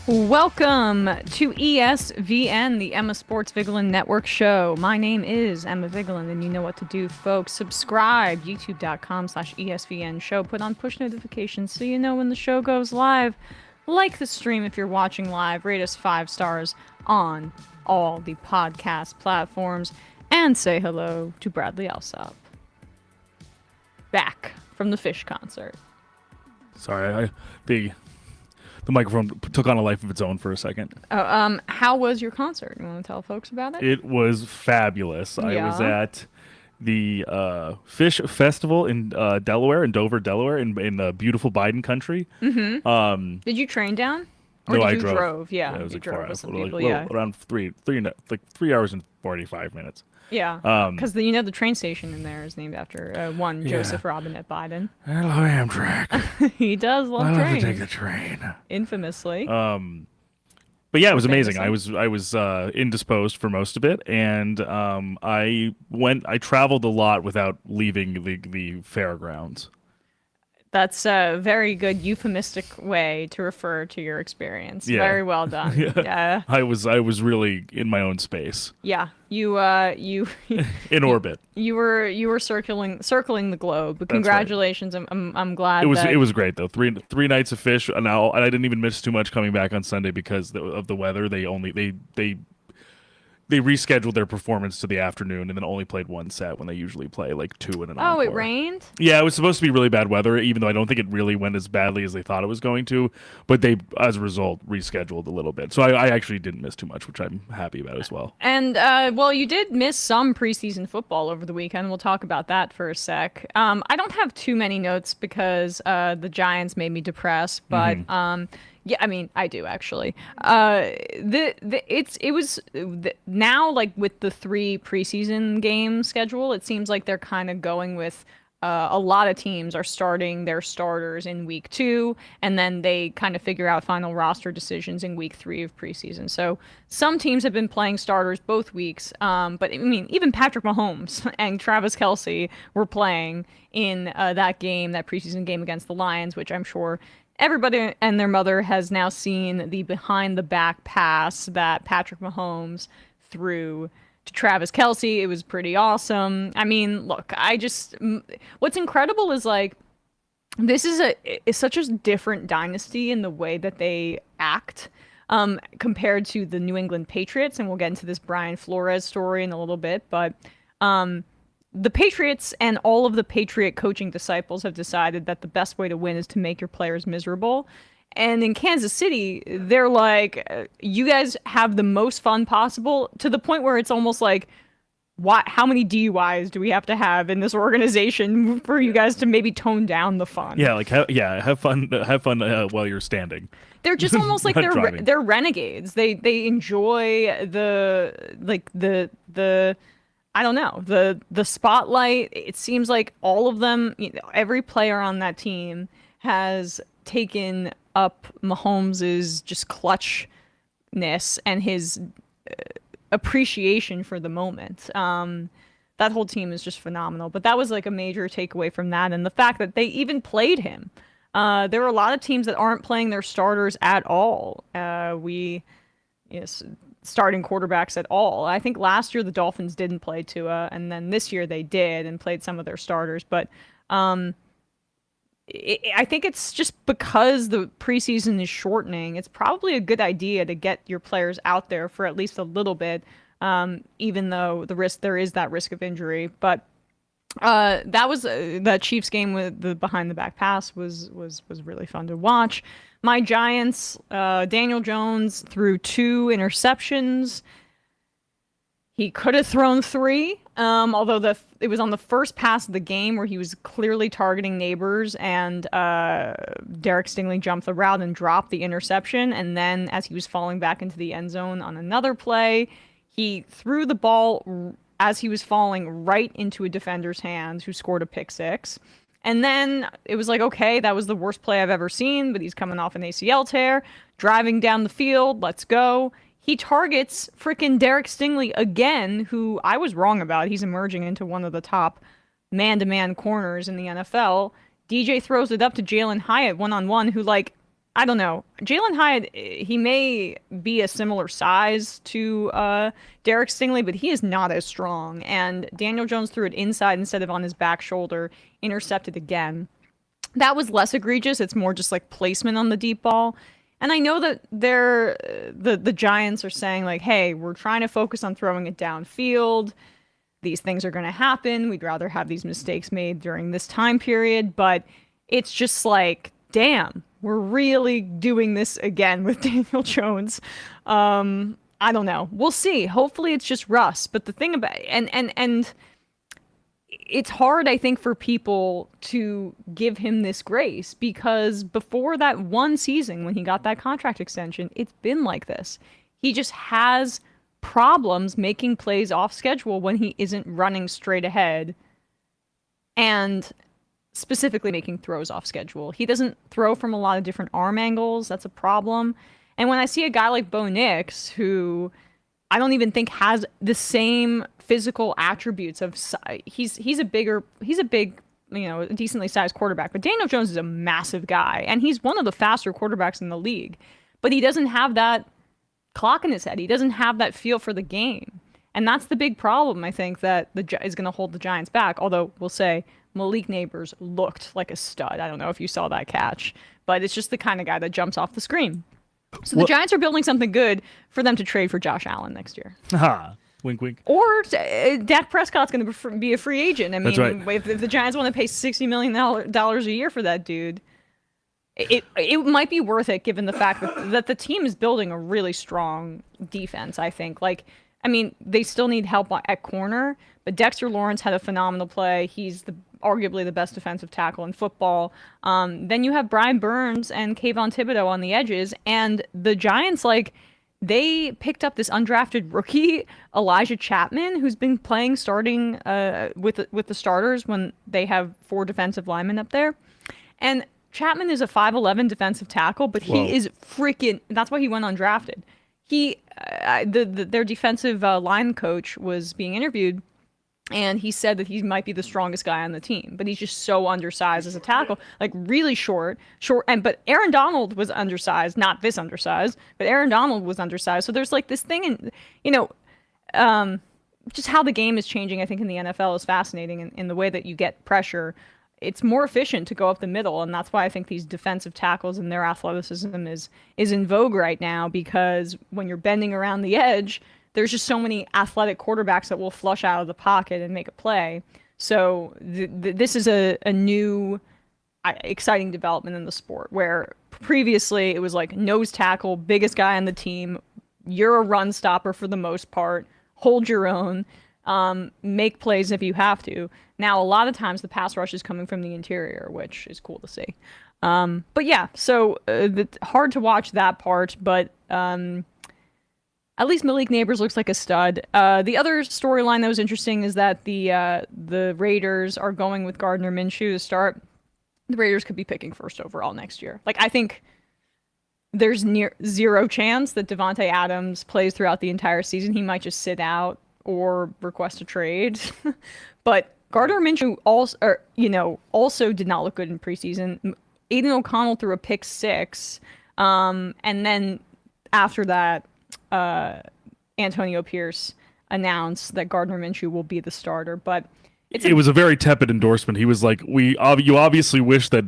Welcome to ESVN, the Emma Sports Vigilant Network show. My name is Emma Vigilant, and you know what to do, folks. Subscribe, youtube.com/ESVN show. Put on push notifications so you know when the show goes live. Like the stream if you're watching live. Rate us 5 stars on all the podcast platforms. And say hello to Bradley Alsop. Back from the Fish concert. Sorry, the microphone took on a life of its own for a second. How was your concert? You want to tell folks about it? It was fabulous. I was at the Fish Festival in Delaware, in Dover, Delaware, in beautiful Biden country. Mm-hmm. Did you train down? Or no, did I you drove. Yeah, it was you like drove 4 with hours, some people, around 3 hours and 45 minutes. Yeah, because the train station in there is named after one Joseph Robinette Biden. I love Amtrak. He does love trains. I love to take the train. Infamously. But yeah, it was amazing. I was indisposed for most of it, and I traveled a lot without leaving the fairgrounds. That's a very good euphemistic way to refer to your experience. Yeah. Very well done. Yeah. I was really in my own space. Yeah. You in orbit. You were circling the globe. But congratulations. Right. I'm glad it was great though. Three nights of Fish, and I didn't even miss too much coming back on Sunday because of the weather. They rescheduled their performance to the afternoon and then only played one set when they usually play like 2 in an encore. Oh, it rained? Yeah, it was supposed to be really bad weather, even though I don't think it really went as badly as they thought it was going to. But they, as a result, rescheduled a little bit. So I actually didn't miss too much, which I'm happy about as well. And, well, you did miss some preseason football over the weekend. We'll talk about that for a sec. I don't have too many notes because the Giants made me depressed, but... Yeah, I mean, I do actually. Now, like with the 3 preseason game schedule, it seems like they're kind of going with a lot of teams are starting their starters in week 2, and then they kind of figure out final roster decisions in week 3 of preseason. So some teams have been playing starters both weeks, but I mean, even Patrick Mahomes and Travis Kelce were playing in that preseason game against the Lions, which I'm sure everybody and their mother has now seen the behind-the-back pass that Patrick Mahomes threw to Travis Kelce. It was pretty awesome. I mean, look, what's incredible is, like, this is such a different dynasty in the way that they act compared to the New England Patriots, and we'll get into this Brian Flores story in a little bit, but the Patriots and all of the Patriot coaching disciples have decided that the best way to win is to make your players miserable. And in Kansas City, they're like, you guys have the most fun possible, to the point where it's almost like, how many DUIs do we have to have in this organization for you guys to maybe tone down the fun? Yeah, like have fun while you're standing. They're just almost like they're renegades. They enjoy the I don't know, the spotlight. It seems like all of them, every player on that team has taken up Mahomes's just clutchness and his appreciation for the moment. That whole team is just phenomenal. But that was like a major takeaway from that, and the fact that they even played him. There are a lot of teams that aren't playing their starters at all. Starting quarterbacks at all. I think last year the Dolphins didn't play Tua, and then this year they did and played some of their starters. But I think it's just because the preseason is shortening, it's probably a good idea to get your players out there for at least a little bit, even though there is that risk of injury. But that Chiefs game with the behind the back pass was really fun to watch. My Giants, Daniel Jones threw 2 interceptions. He could have thrown 3, although it was on the first pass of the game where he was clearly targeting Neighbors, and Derek Stingley jumped the route and dropped the interception. And then as he was falling back into the end zone on another play, he threw the ball as he was falling right into a defender's hands, who scored a pick 6. And then it was like, okay, that was the worst play I've ever seen, but he's coming off an ACL tear, driving down the field, let's go. He targets frickin' Derek Stingley again, who I was wrong about. He's emerging into one of the top man-to-man corners in the NFL. DJ throws it up to Jalen Hyatt one-on-one, who, like, I don't know. Jalen Hyatt, he may be a similar size to Derek Stingley, but he is not as strong. And Daniel Jones threw it inside instead of on his back shoulder, intercepted again. That was less egregious. It's more just like placement on the deep ball. And I know that the Giants are saying like, hey, we're trying to focus on throwing it downfield. These things are going to happen. We'd rather have these mistakes made during this time period. But it's just like, damn, we're really doing this again with Daniel Jones. I don't know. We'll see. Hopefully it's just rust. But the thing about and it's hard, I think, for people to give him this grace because before that one season when he got that contract extension, it's been like this. He just has problems making plays off schedule when he isn't running straight ahead and specifically making throws off schedule. He doesn't throw from a lot of different arm angles. That's a problem. And when I see a guy like Bo Nix, who I don't even think has the same physical attributes of he's a big, decently sized quarterback, but Daniel Jones is a massive guy and he's one of the faster quarterbacks in the league, but he doesn't have that clock in his head. He doesn't have that feel for the game. And that's the big problem, I think, that is going to hold the Giants back. Although we'll say Malik Neighbors looked like a stud. I don't know if you saw that catch, but it's just the kind of guy that jumps off the screen. So the Giants are building something good for them to trade for Josh Allen next year. Ha! Wink, wink. Or Dak Prescott's going to be a free agent. I mean, That's right. if the Giants want to pay $60 million a year for that dude, it might be worth it given the fact that the team is building a really strong defense, I think. Like, I mean, they still need help at corner, but Dexter Lawrence had a phenomenal play. He's arguably the best defensive tackle in football. Then you have Brian Burns and Kayvon Thibodeau on the edges, and the Giants, like, they picked up this undrafted rookie, Elijah Chapman, who's been playing starting with the starters when they have 4 defensive linemen up there. And Chapman is a 5'11" defensive tackle, but he is freaking. That's why he went undrafted. Their defensive line coach was being interviewed, and he said that he might be the strongest guy on the team, but he's just so undersized as a tackle, like really short. But Aaron Donald was undersized, not this undersized, but Aaron Donald was undersized. So there's like this thing, and just how the game is changing. I think in the NFL is fascinating in the way that you get pressure. It's more efficient to go up the middle, and that's why I think these defensive tackles and their athleticism is in vogue right now, because when you're bending around the edge, there's just so many athletic quarterbacks that will flush out of the pocket and make a play. So this is a new exciting development in the sport, where previously it was like nose tackle, biggest guy on the team, you're a run stopper for the most part, hold your own, make plays if you have to. Now, a lot of times the pass rush is coming from the interior, which is cool to see. But yeah, so hard to watch that part, but at least Malik Neighbors looks like a stud. The other storyline that was interesting is that the Raiders are going with Gardner Minshew to start. The Raiders could be picking first overall next year. Like, I think there's near zero chance that Devontae Adams plays throughout the entire season. He might just sit out or request a trade. But Gardner Minshew also did not look good in preseason. Aiden O'Connell threw a pick 6. And then after that, Antonio Pierce announced that Gardner Minshew will be the starter. But it was a very tepid endorsement. He was like, you obviously wish that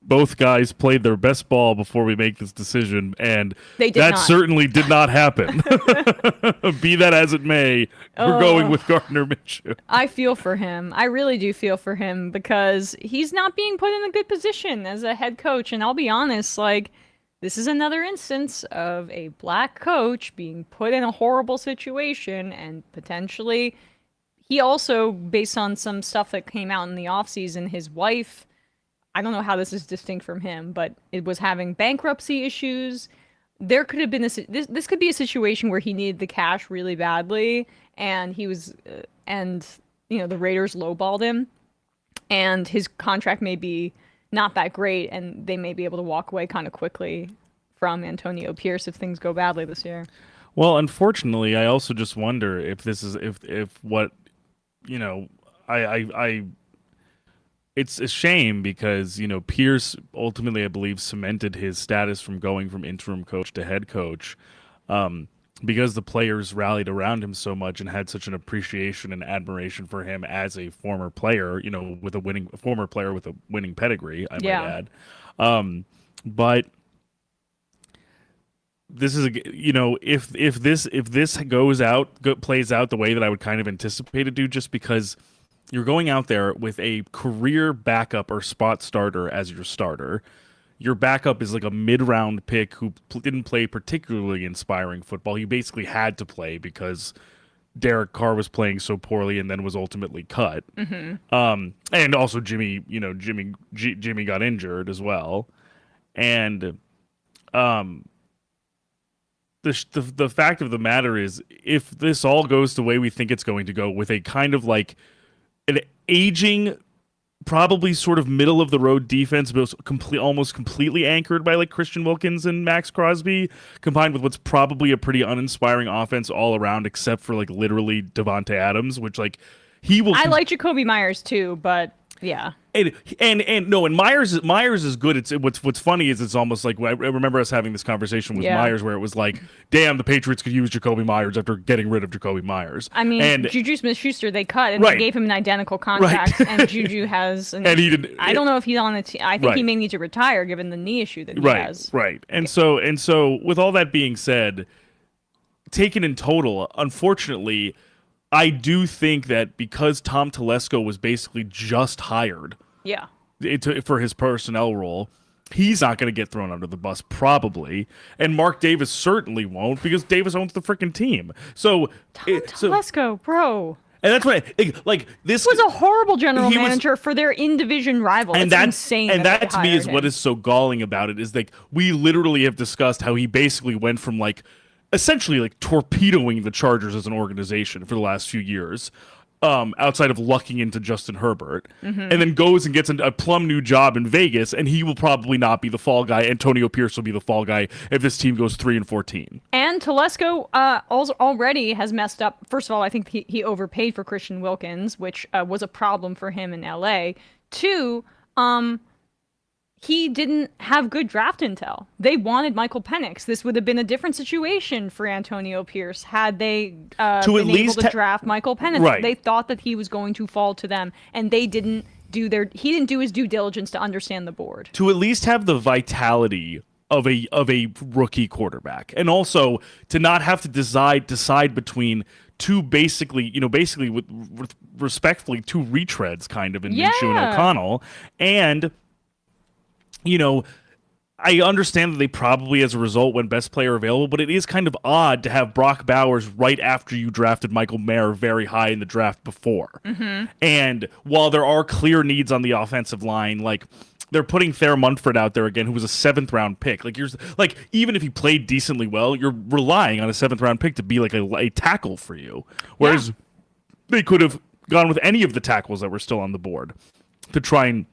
both guys played their best ball before we make this decision, and that certainly did not happen. Be that as it may, we're going with Gardner Minshew. I feel for him. I really do feel for him, because he's not being put in a good position as a head coach. And I'll be honest, like, this is another instance of a black coach being put in a horrible situation, and potentially he also, based on some stuff that came out in the offseason, his wife, I don't know how this is distinct from him, but it was having bankruptcy issues. There could have been this could be a situation where he needed the cash really badly, and he was, the Raiders lowballed him, and his contract may be not that great, and they may be able to walk away kind of quickly from Antonio Pierce if things go badly this year. Well, unfortunately, I also just wonder if this is if what, I it's a shame because, Pierce ultimately, I believe, cemented his status from going from interim coach to head coach, because the players rallied around him so much and had such an appreciation and admiration for him as a former player, with a former player with a winning pedigree, I might add. But this is if this plays out the way that I would kind of anticipate it to, just because you're going out there with a career backup or spot starter as your starter. Your backup is like a mid-round pick who didn't play particularly inspiring football. He basically had to play because Derek Carr was playing so poorly and then was ultimately cut. Mm-hmm. And also Jimmy got injured as well. And the fact of the matter is, if this all goes the way we think it's going to go, with a kind of like an aging, probably sort of middle of the road defense, but almost completely anchored by like Christian Wilkins and Max Crosby, combined with what's probably a pretty uninspiring offense all around, except for like literally Devontae Adams, which like he will. I like Jacoby Myers too, but yeah. And Myers is good. It's what's funny is it's almost like, I remember us having this conversation with Myers where it was like, damn, the Patriots could use Jacoby Myers after getting rid of Jacoby Myers. I mean, Juju Smith-Schuster they cut and they gave him an identical contract, and Juju has. And he didn't. I don't know if he's on the team. I think he may need to retire given the knee issue that he has. Right. And so with all that being said, taken in total, unfortunately, I do think that because Tom Telesco was basically just hired for his personnel role, he's not going to get thrown under the bus probably, and Mark Davis certainly won't because Davis owns the freaking team. So Telesco, bro. And that's what this was a horrible general manager for their in-division rival. And that's insane. And that to me is what is so galling about it, is like we literally have discussed how he basically went from like essentially like torpedoing the Chargers as an organization for the last few years, outside of lucking into Justin Herbert, and then goes and gets a plum new job in Vegas, and he will probably not be the fall guy. Antonio Pierce will be the fall guy if this team goes 3-14. And Telesco already has messed up. First of all, I think he overpaid for Christian Wilkins, which was a problem for him in LA. Two, he didn't have good draft intel. They wanted Michael Penix. This would have been a different situation for Antonio Pierce had they been able to draft Michael Penix. Right. They thought that he was going to fall to them, and they didn't he didn't do his due diligence to understand the board. To at least have the vitality of a rookie quarterback, and also to not have to decide between two basically with respectfully two retreads kind of in Minshew and O'Connell. And I understand that they probably, as a result, went best player available, but it is kind of odd to have Brock Bowers right after you drafted Michael Mayer very high in the draft before. Mm-hmm. And while there are clear needs on the offensive line, like they're putting Thayer Munford out there again, who was a 7th-round pick. Even if he played decently well, you're relying on a 7th-round pick to be like a tackle for you. Whereas they could have gone with any of the tackles that were still on the board to try and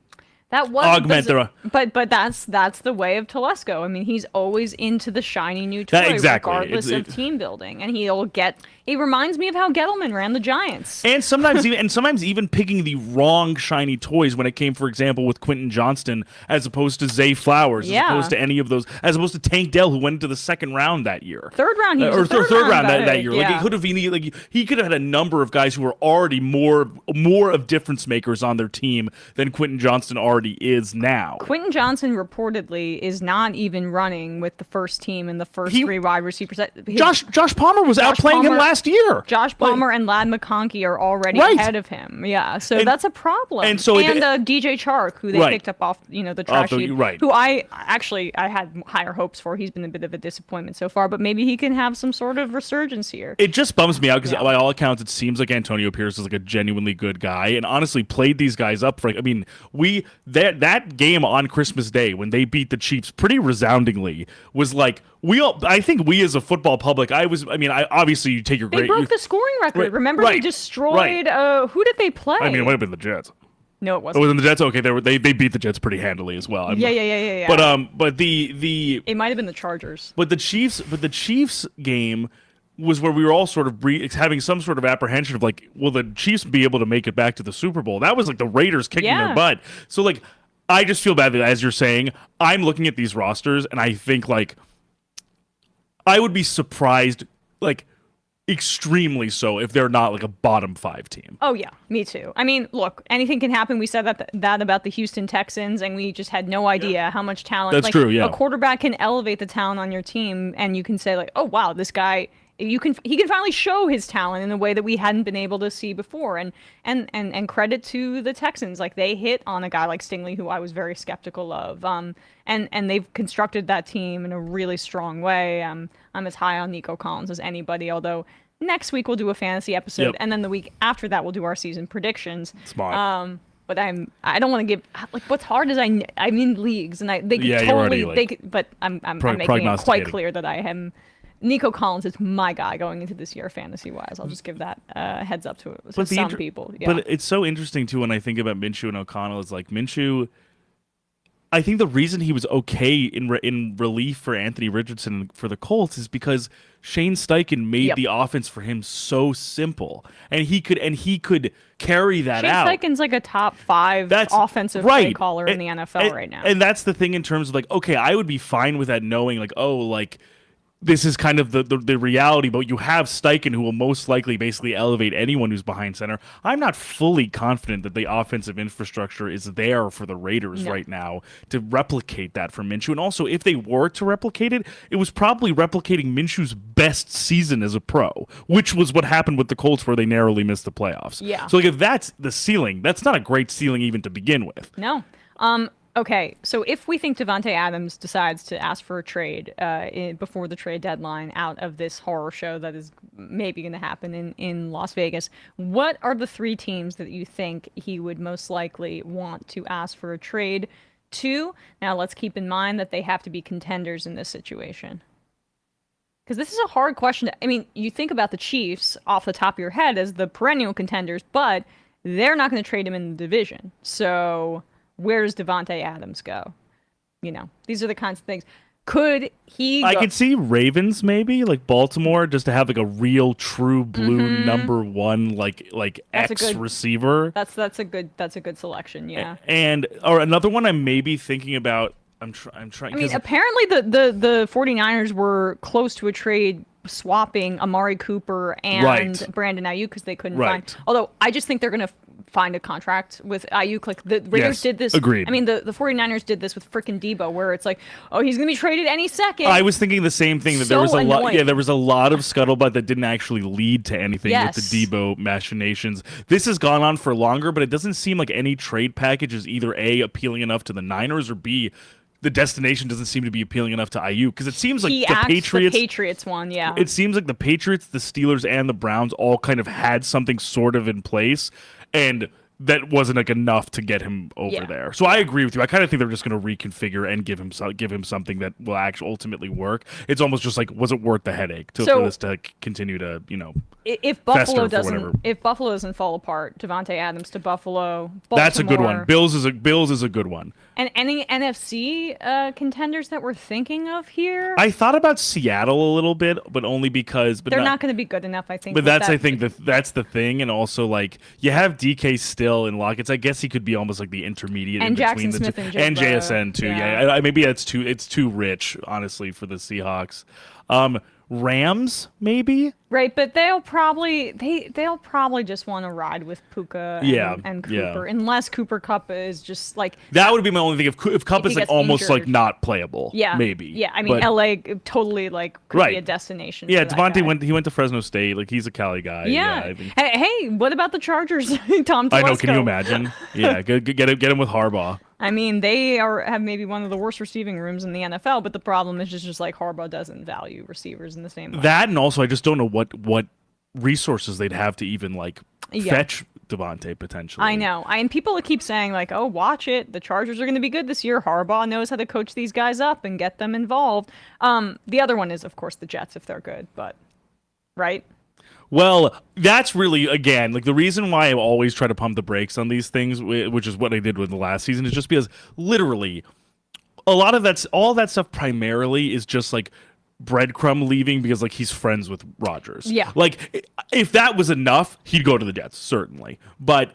augment their. But that's the way of Telesco. I mean, he's always into the shiny new toy, regardless of team building, and he'll get. It reminds me of how Gettleman ran the Giants. And sometimes even picking the wrong shiny toys when it came, for example, with Quentin Johnston as opposed to Zay Flowers, as opposed to any of those, as opposed to Tank Dell, who went into the 2nd round that year. 3rd round, third round that year. Yeah. He could have had a number of guys who were already more of difference makers on their team than Quentin Johnston already is now. Quentin Johnston reportedly is not even running with the first team in the first 3 wide receivers. Josh Palmer was outplaying him last year. Josh Palmer and Ladd McConkey are already ahead of him. Yeah, so that's a problem. And DJ Chark, who they picked up off the trash heap, who I had higher hopes for. He's been a bit of a disappointment so far, but maybe he can have some sort of resurgence here. It just bums me out because by all accounts, it seems like Antonio Pierce is like a genuinely good guy, and honestly played these guys up for. I mean, that game on Christmas Day when they beat the Chiefs pretty resoundingly was like. I think we as a football public, obviously you take your They broke the scoring record. Right, remember they destroyed, who did they play? I mean, it might have been the Jets. No, it wasn't. It wasn't the Jets? Okay, they beat the Jets pretty handily as well. Yeah. But the it might have been the Chargers. But the Chiefs game, was where we were all sort of having some sort of apprehension of like, will the Chiefs be able to make it back to the Super Bowl? That was like the Raiders kicking their butt. So like, I just feel bad that, as you're saying, I'm looking at these rosters and I think like I would be surprised, like extremely so, if they're not like a bottom 5 team. Oh yeah, me too. I mean, look, anything can happen. We said that about the Houston Texans, and we just had no idea how much talent. That's true. Yeah, a quarterback can elevate the talent on your team, and you can say like, oh wow, this guy. He can finally show his talent in a way that we hadn't been able to see before, and credit to the Texans, like they hit on a guy like Stingley, who I was very skeptical of, and they've constructed that team in a really strong way. I'm as high on Nico Collins as anybody, although next week we'll do a fantasy episode, and then the week after that we'll do our season predictions. Smart. But I don't want to give, like, what's hard is I'm in leagues, and they could totally, but I'm making it quite clear that I am. Nico Collins is my guy going into this year fantasy-wise. I'll just give that heads up to some people. Yeah. But it's so interesting, too, when I think about Minshew and O'Connell, is like Minshew, I think the reason he was okay in relief for Anthony Richardson for the Colts is because Shane Steichen made the offense for him so simple, and he could carry that out. Shane Steichen's like a top 5 offensive play caller in the NFL right now. And that's the thing in terms of like, okay, I would be fine with that, knowing like, oh, like, this is kind of the reality, but you have Steichen, who will most likely basically elevate anyone who's behind center. I'm not fully confident that the offensive infrastructure is there for the Raiders right now to replicate that for Minshew. And also, if they were to replicate it, it was probably replicating Minshew's best season as a pro, which was what happened with the Colts, where they narrowly missed the playoffs. Yeah. So like, if that's the ceiling, that's not a great ceiling even to begin with. No. Okay, so if we think Davante Adams decides to ask for a trade before the trade deadline out of this horror show that is maybe going to happen in Las Vegas, what are the 3 teams that you think he would most likely want to ask for a trade to? Now, let's keep in mind that they have to be contenders in this situation. Because this is a hard question. I mean, you think about the Chiefs off the top of your head as the perennial contenders, but they're not going to trade him in the division. So where does Davante Adams go? You know, these are the kinds of things. Could he I could see Ravens, maybe, like Baltimore, just to have like a real true blue number 1 like receiver. That's a good selection, yeah. Or another one I'm maybe thinking about. I'm trying. I mean, apparently the 49ers were close to a trade swapping Amari Cooper and Brandon Ayuk because they couldn't find. Although I just think they're going to find a contract with Ayuk. Like the Raiders did this. Agreed. I mean, the 49ers did this with freaking Debo, where it's like, oh, he's going to be traded any second. I was thinking the same thing, that there was a lot. Yeah, there was a lot of scuttlebutt that didn't actually lead to anything with the Debo machinations. This has gone on for longer, but it doesn't seem like any trade package is either A, appealing enough to the Niners, or B, the destination doesn't seem to be appealing enough to Ayuk, because it seems like the Patriots one, yeah. It seems like the Patriots, the Steelers, and the Browns all kind of had something sort of in place, and that wasn't like enough to get him over there. So I agree with you. I kind of think they're just going to reconfigure and give him something that will actually ultimately work. It's almost just like, was it worth the headache for this to continue to, if Buffalo doesn't fall apart, Davante Adams to Buffalo, Baltimore. That's a good one. Bills is a good one. And any NFC contenders that we're thinking of here? I thought about Seattle a little bit, but only because they're not going to be good enough, I think. But that's that's the thing, and also like you have DK still in Lockett. I guess he could be almost like the intermediate and in Jackson between Smith the two, and JSN too. Yeah, maybe it's too rich, honestly, for the Seahawks. Rams, maybe. Right, but they'll probably just want to ride with Puka and Cooper, unless Cooper Kupp is just like that would be my only thing. If Kupp is like almost injured, like not playable, maybe. Yeah, I mean, LA totally like could be a destination. Yeah, Devontae went to Fresno State. Like he's a Cali guy. Yeah. Hey, what about the Chargers? Tom Telesco. I know. Can you imagine? Yeah, get him with Harbaugh. I mean, they have maybe one of the worst receiving rooms in the NFL, but the problem is just like Harbaugh doesn't value receivers in the same way. That, and also I just don't know what resources they'd have to even like fetch Devontae potentially. I know. And people keep saying like, oh, watch it. The Chargers are going to be good this year. Harbaugh knows how to coach these guys up and get them involved. The other one is, of course, the Jets if they're good, but right? Well, that's really, again, like the reason why I always try to pump the brakes on these things, which is what I did with the last season, is just because literally all that stuff primarily is just like breadcrumb leaving because like he's friends with Rodgers. Yeah. Like if that was enough, he'd go to the Jets, certainly. But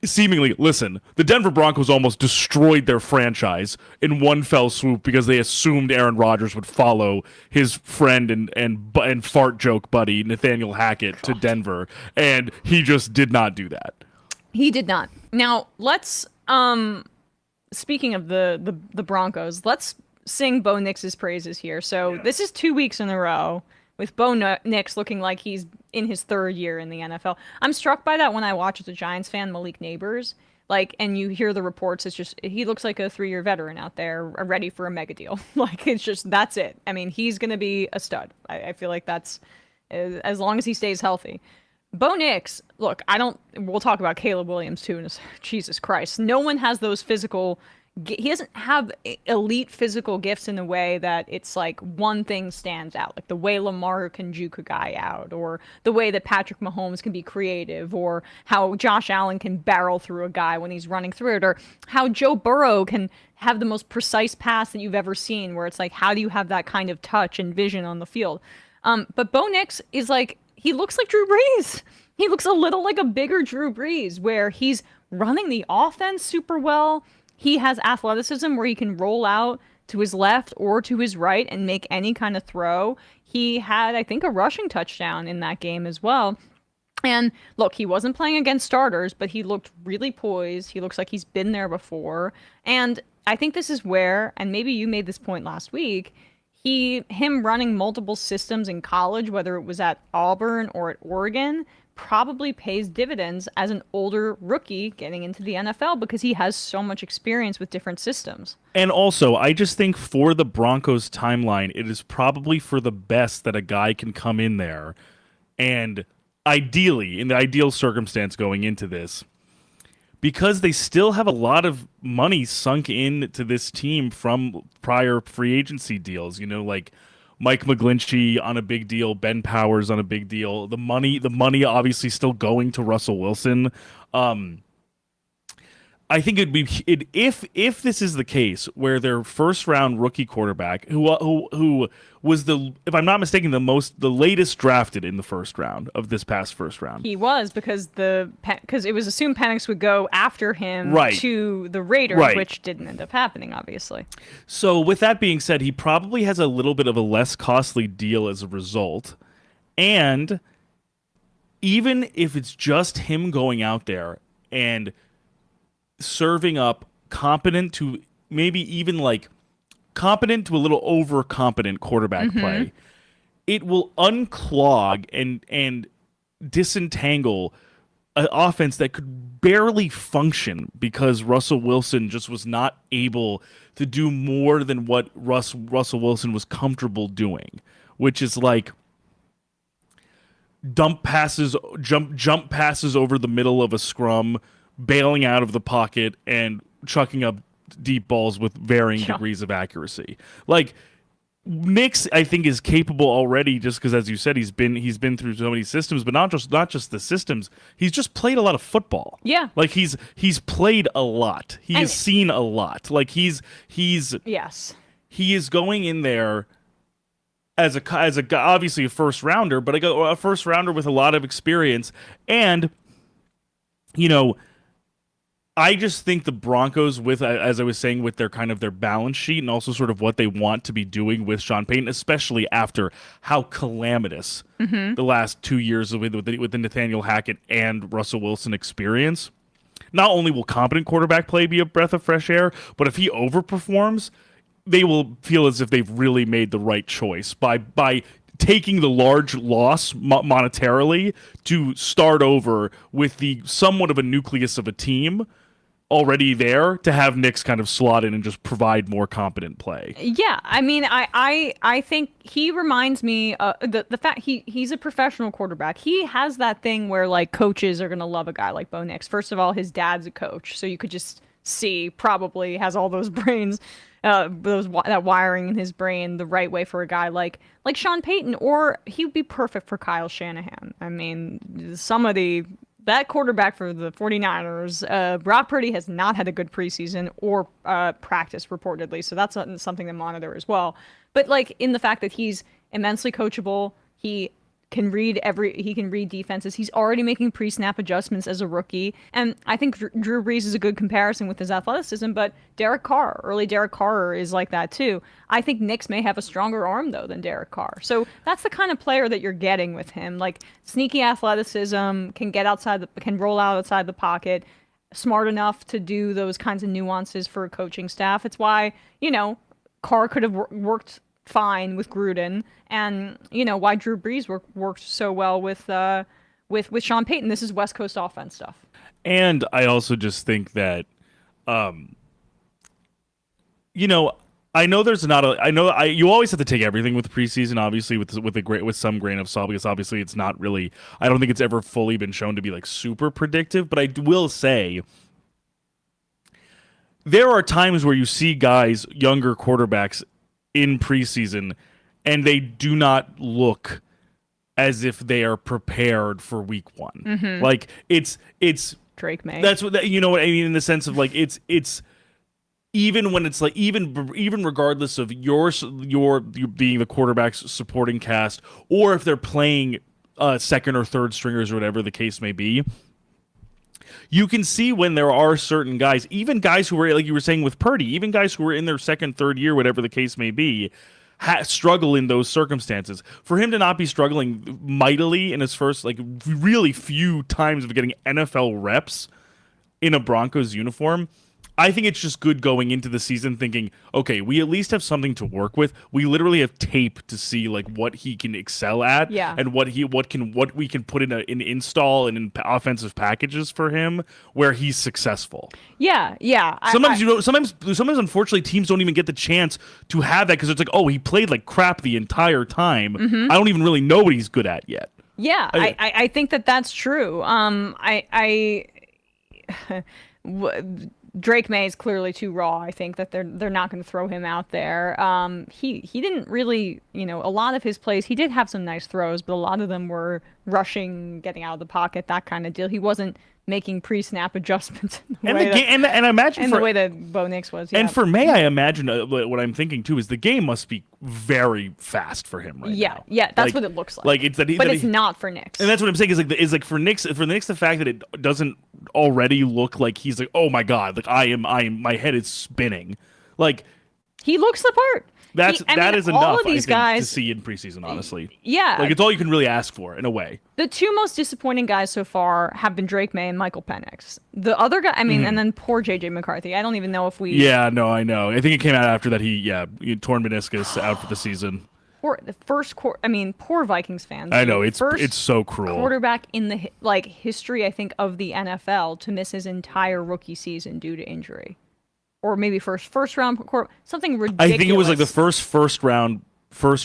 seemingly, listen, the Denver Broncos almost destroyed their franchise in one fell swoop because they assumed Aaron Rodgers would follow his friend and fart joke buddy Nathaniel Hackett to Denver, and he just did not do that. He did not. Now, let's speaking of the Broncos, let's sing Bo Nix's praises here. So this is 2 weeks in a row with Bo Nix looking like he's in his third year in the NFL. I'm struck by that when I watch as a Giants fan, Malik Neighbors. Like, and you hear the reports, it's just, he looks like a 3-year veteran out there, ready for a mega deal. Like, it's just, that's it. I mean, he's going to be a stud. I feel like that's, as long as he stays healthy. Bo Nix, look, we'll talk about Caleb Williams too, and Jesus Christ. No one has those physical, he doesn't have elite physical gifts in the way that it's like one thing stands out, like the way Lamar can juke a guy out, or the way that Patrick Mahomes can be creative, or how Josh Allen can barrel through a guy when he's running through it, or how Joe Burrow can have the most precise pass that you've ever seen, where it's like, how do you have that kind of touch and vision on the field? But Bo Nix is like, he looks like Drew Brees. He looks a little like a bigger Drew Brees, where he's running the offense super well. He has athleticism where he can roll out to his left or to his right and make any kind of throw. He had, I think, a rushing touchdown in that game as well. And look, he wasn't playing against starters, but he looked really poised. He looks like he's been there before. And I think this is where, and maybe you made this point last week, him running multiple systems in college, whether it was at Auburn or at Oregon, probably pays dividends as an older rookie getting into the NFL because he has so much experience with different systems. And also, I just think for the Broncos timeline, it is probably for the best that a guy can come in there and ideally, in the ideal circumstance going into this, because they still have a lot of money sunk into this team from prior free agency deals, like Mike McGlinchey on a big deal, Ben Powers on a big deal. The money obviously still going to Russell Wilson. I think if this is the case where their first round rookie quarterback, who was if I'm not mistaken, the latest drafted in the first round of this past first round. He was because it was assumed Penix would go after him to the Raiders, which didn't end up happening, obviously. So with that being said, he probably has a little bit of a less costly deal as a result. And even if it's just him going out there and serving up competent to maybe even like competent to a little over competent quarterback play, it will unclog and disentangle an offense that could barely function because Russell Wilson just was not able to do more than what Russell Wilson was comfortable doing, which is like jump passes over the middle of a scrum, bailing out of the pocket and chucking up deep balls with varying degrees of accuracy. Like Nix, I think, is capable already, just because, as you said, he's been through so many systems, but not just the systems. He's just played a lot of football. Yeah, like he's played a lot. He has seen a lot. Like he's yes, he is going in there as a obviously a first rounder, but a first rounder with a lot of experience. And I just think the Broncos, with, as I was saying, with their kind of their balance sheet and also sort of what they want to be doing with Sean Payton, especially after how calamitous the last 2 years with the Nathaniel Hackett and Russell Wilson experience. Not only will competent quarterback play be a breath of fresh air, but if he overperforms, they will feel as if they've really made the right choice by taking the large loss monetarily to start over with the somewhat of a nucleus of a team already there to have Nix kind of slot in and just provide more competent play. Yeah, I mean, I think he reminds me the fact he's a professional quarterback. He has that thing where like coaches are gonna love a guy like Bo Nix. First of all, his dad's a coach, so you could just see probably has all those brains, that wiring in his brain the right way for a guy like Sean Payton, or he would be perfect for Kyle Shanahan. I mean, that quarterback for the 49ers, Brock Purdy has not had a good preseason or practice reportedly, so that's something to monitor as well. But like in the fact that he's immensely coachable. He can read defenses. He's already making pre-snap adjustments as a rookie. And I think Drew Brees is a good comparison with his athleticism, but early Derek Carr is like that too. I think Nix may have a stronger arm though than Derek Carr. So that's the kind of player that you're getting with him. Like sneaky athleticism, can roll out outside the pocket, smart enough to do those kinds of nuances for a coaching staff. It's why, Carr could have worked fine with Gruden, and why Drew Brees worked so well with Sean Payton. This is West Coast offense stuff. And I also just think that, I know there's not a. You always have to take everything with preseason, obviously, with some grain of salt, because obviously it's not really. I don't think it's ever fully been shown to be like super predictive. But I will say, there are times where you see guys, younger quarterbacks, in preseason, and they do not look as if they are prepared for week one. Mm-hmm. Like it's Drake May. That's what what I mean, in the sense of like it's even when it's like even regardless of your being the quarterback's supporting cast, or if they're playing second or third stringers or whatever the case may be. You can see when there are certain guys, even guys who were, like you were saying with Purdy, even guys who were in their second, third year, whatever the case may be, struggle in those circumstances. For him to not be struggling mightily in his first, like, really few times of getting NFL reps in a Broncos uniform, I think it's just good going into the season thinking, okay, we at least have something to work with. We literally have tape to see like what he can excel at, and what we can put in an install and in offensive packages for him where he's successful. Yeah. Sometimes unfortunately teams don't even get the chance to have that because it's like, oh, he played like crap the entire time. Mm-hmm. I don't even really know what he's good at yet. Yeah, I think that's true. Drake May is clearly too raw. I think that they're not going to throw him out there. He didn't really, a lot of his plays, he did have some nice throws, but a lot of them were rushing, getting out of the pocket, that kind of deal. He wasn't making pre-snap adjustments in the way that Bo Nix was. Yeah. And for May, I imagine what I'm thinking too is the game must be very fast for him right now. Yeah, that's what it looks like. Like it's not for Nix. And that's what I'm saying is like for Nix, the fact that it doesn't already look like he's like, oh my god, like I am my head is spinning. Like he looks the part. That is enough, all of these guys, to see in preseason, honestly. Yeah. Like, it's all you can really ask for, in a way. The two most disappointing guys so far have been Drake May and Michael Penix. The other guy, and then poor J.J. McCarthy. I don't even know if we... Yeah, no, I know. I think it came out after that he torn meniscus out for the season. Poor Vikings fans. I know, it's so cruel. Quarterback in the history, I think, of the NFL to miss his entire rookie season due to injury. Or maybe first round, something ridiculous. I think it was like the first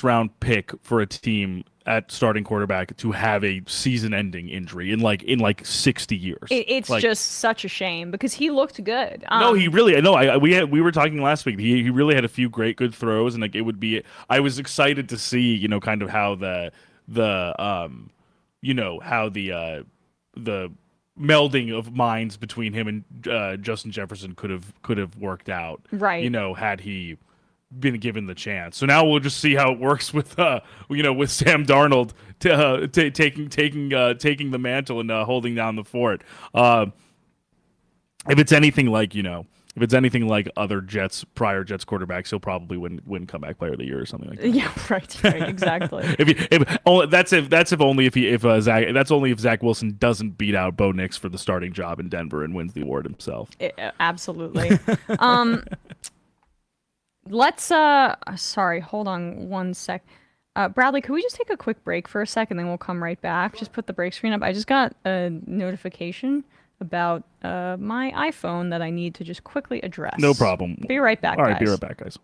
round pick for a team at starting quarterback to have a season-ending injury in like 60 years. It's like, just such a shame because he looked good. No, he really. No, we were talking last week. He really had a few good throws, and like it would be. I was excited to see kind of how the melding of minds between him and Justin Jefferson could have worked out, right? Had he been given the chance. So now we'll just see how it works with with Sam Darnold taking the mantle and holding down the fort. If it's anything like other prior Jets quarterbacks, he'll probably win comeback player of the year or something like that. Yeah, right, exactly. That's only if Zach Wilson doesn't beat out Bo Nix for the starting job in Denver and wins the award himself. Absolutely. Let's sorry, hold on one sec. Bradley, could we just take a quick break for a second, then we'll come right back? Just put the break screen up. I just got a notification about my iPhone that I need to just quickly address. No problem. Be right back, All right, guys. be right back, guys.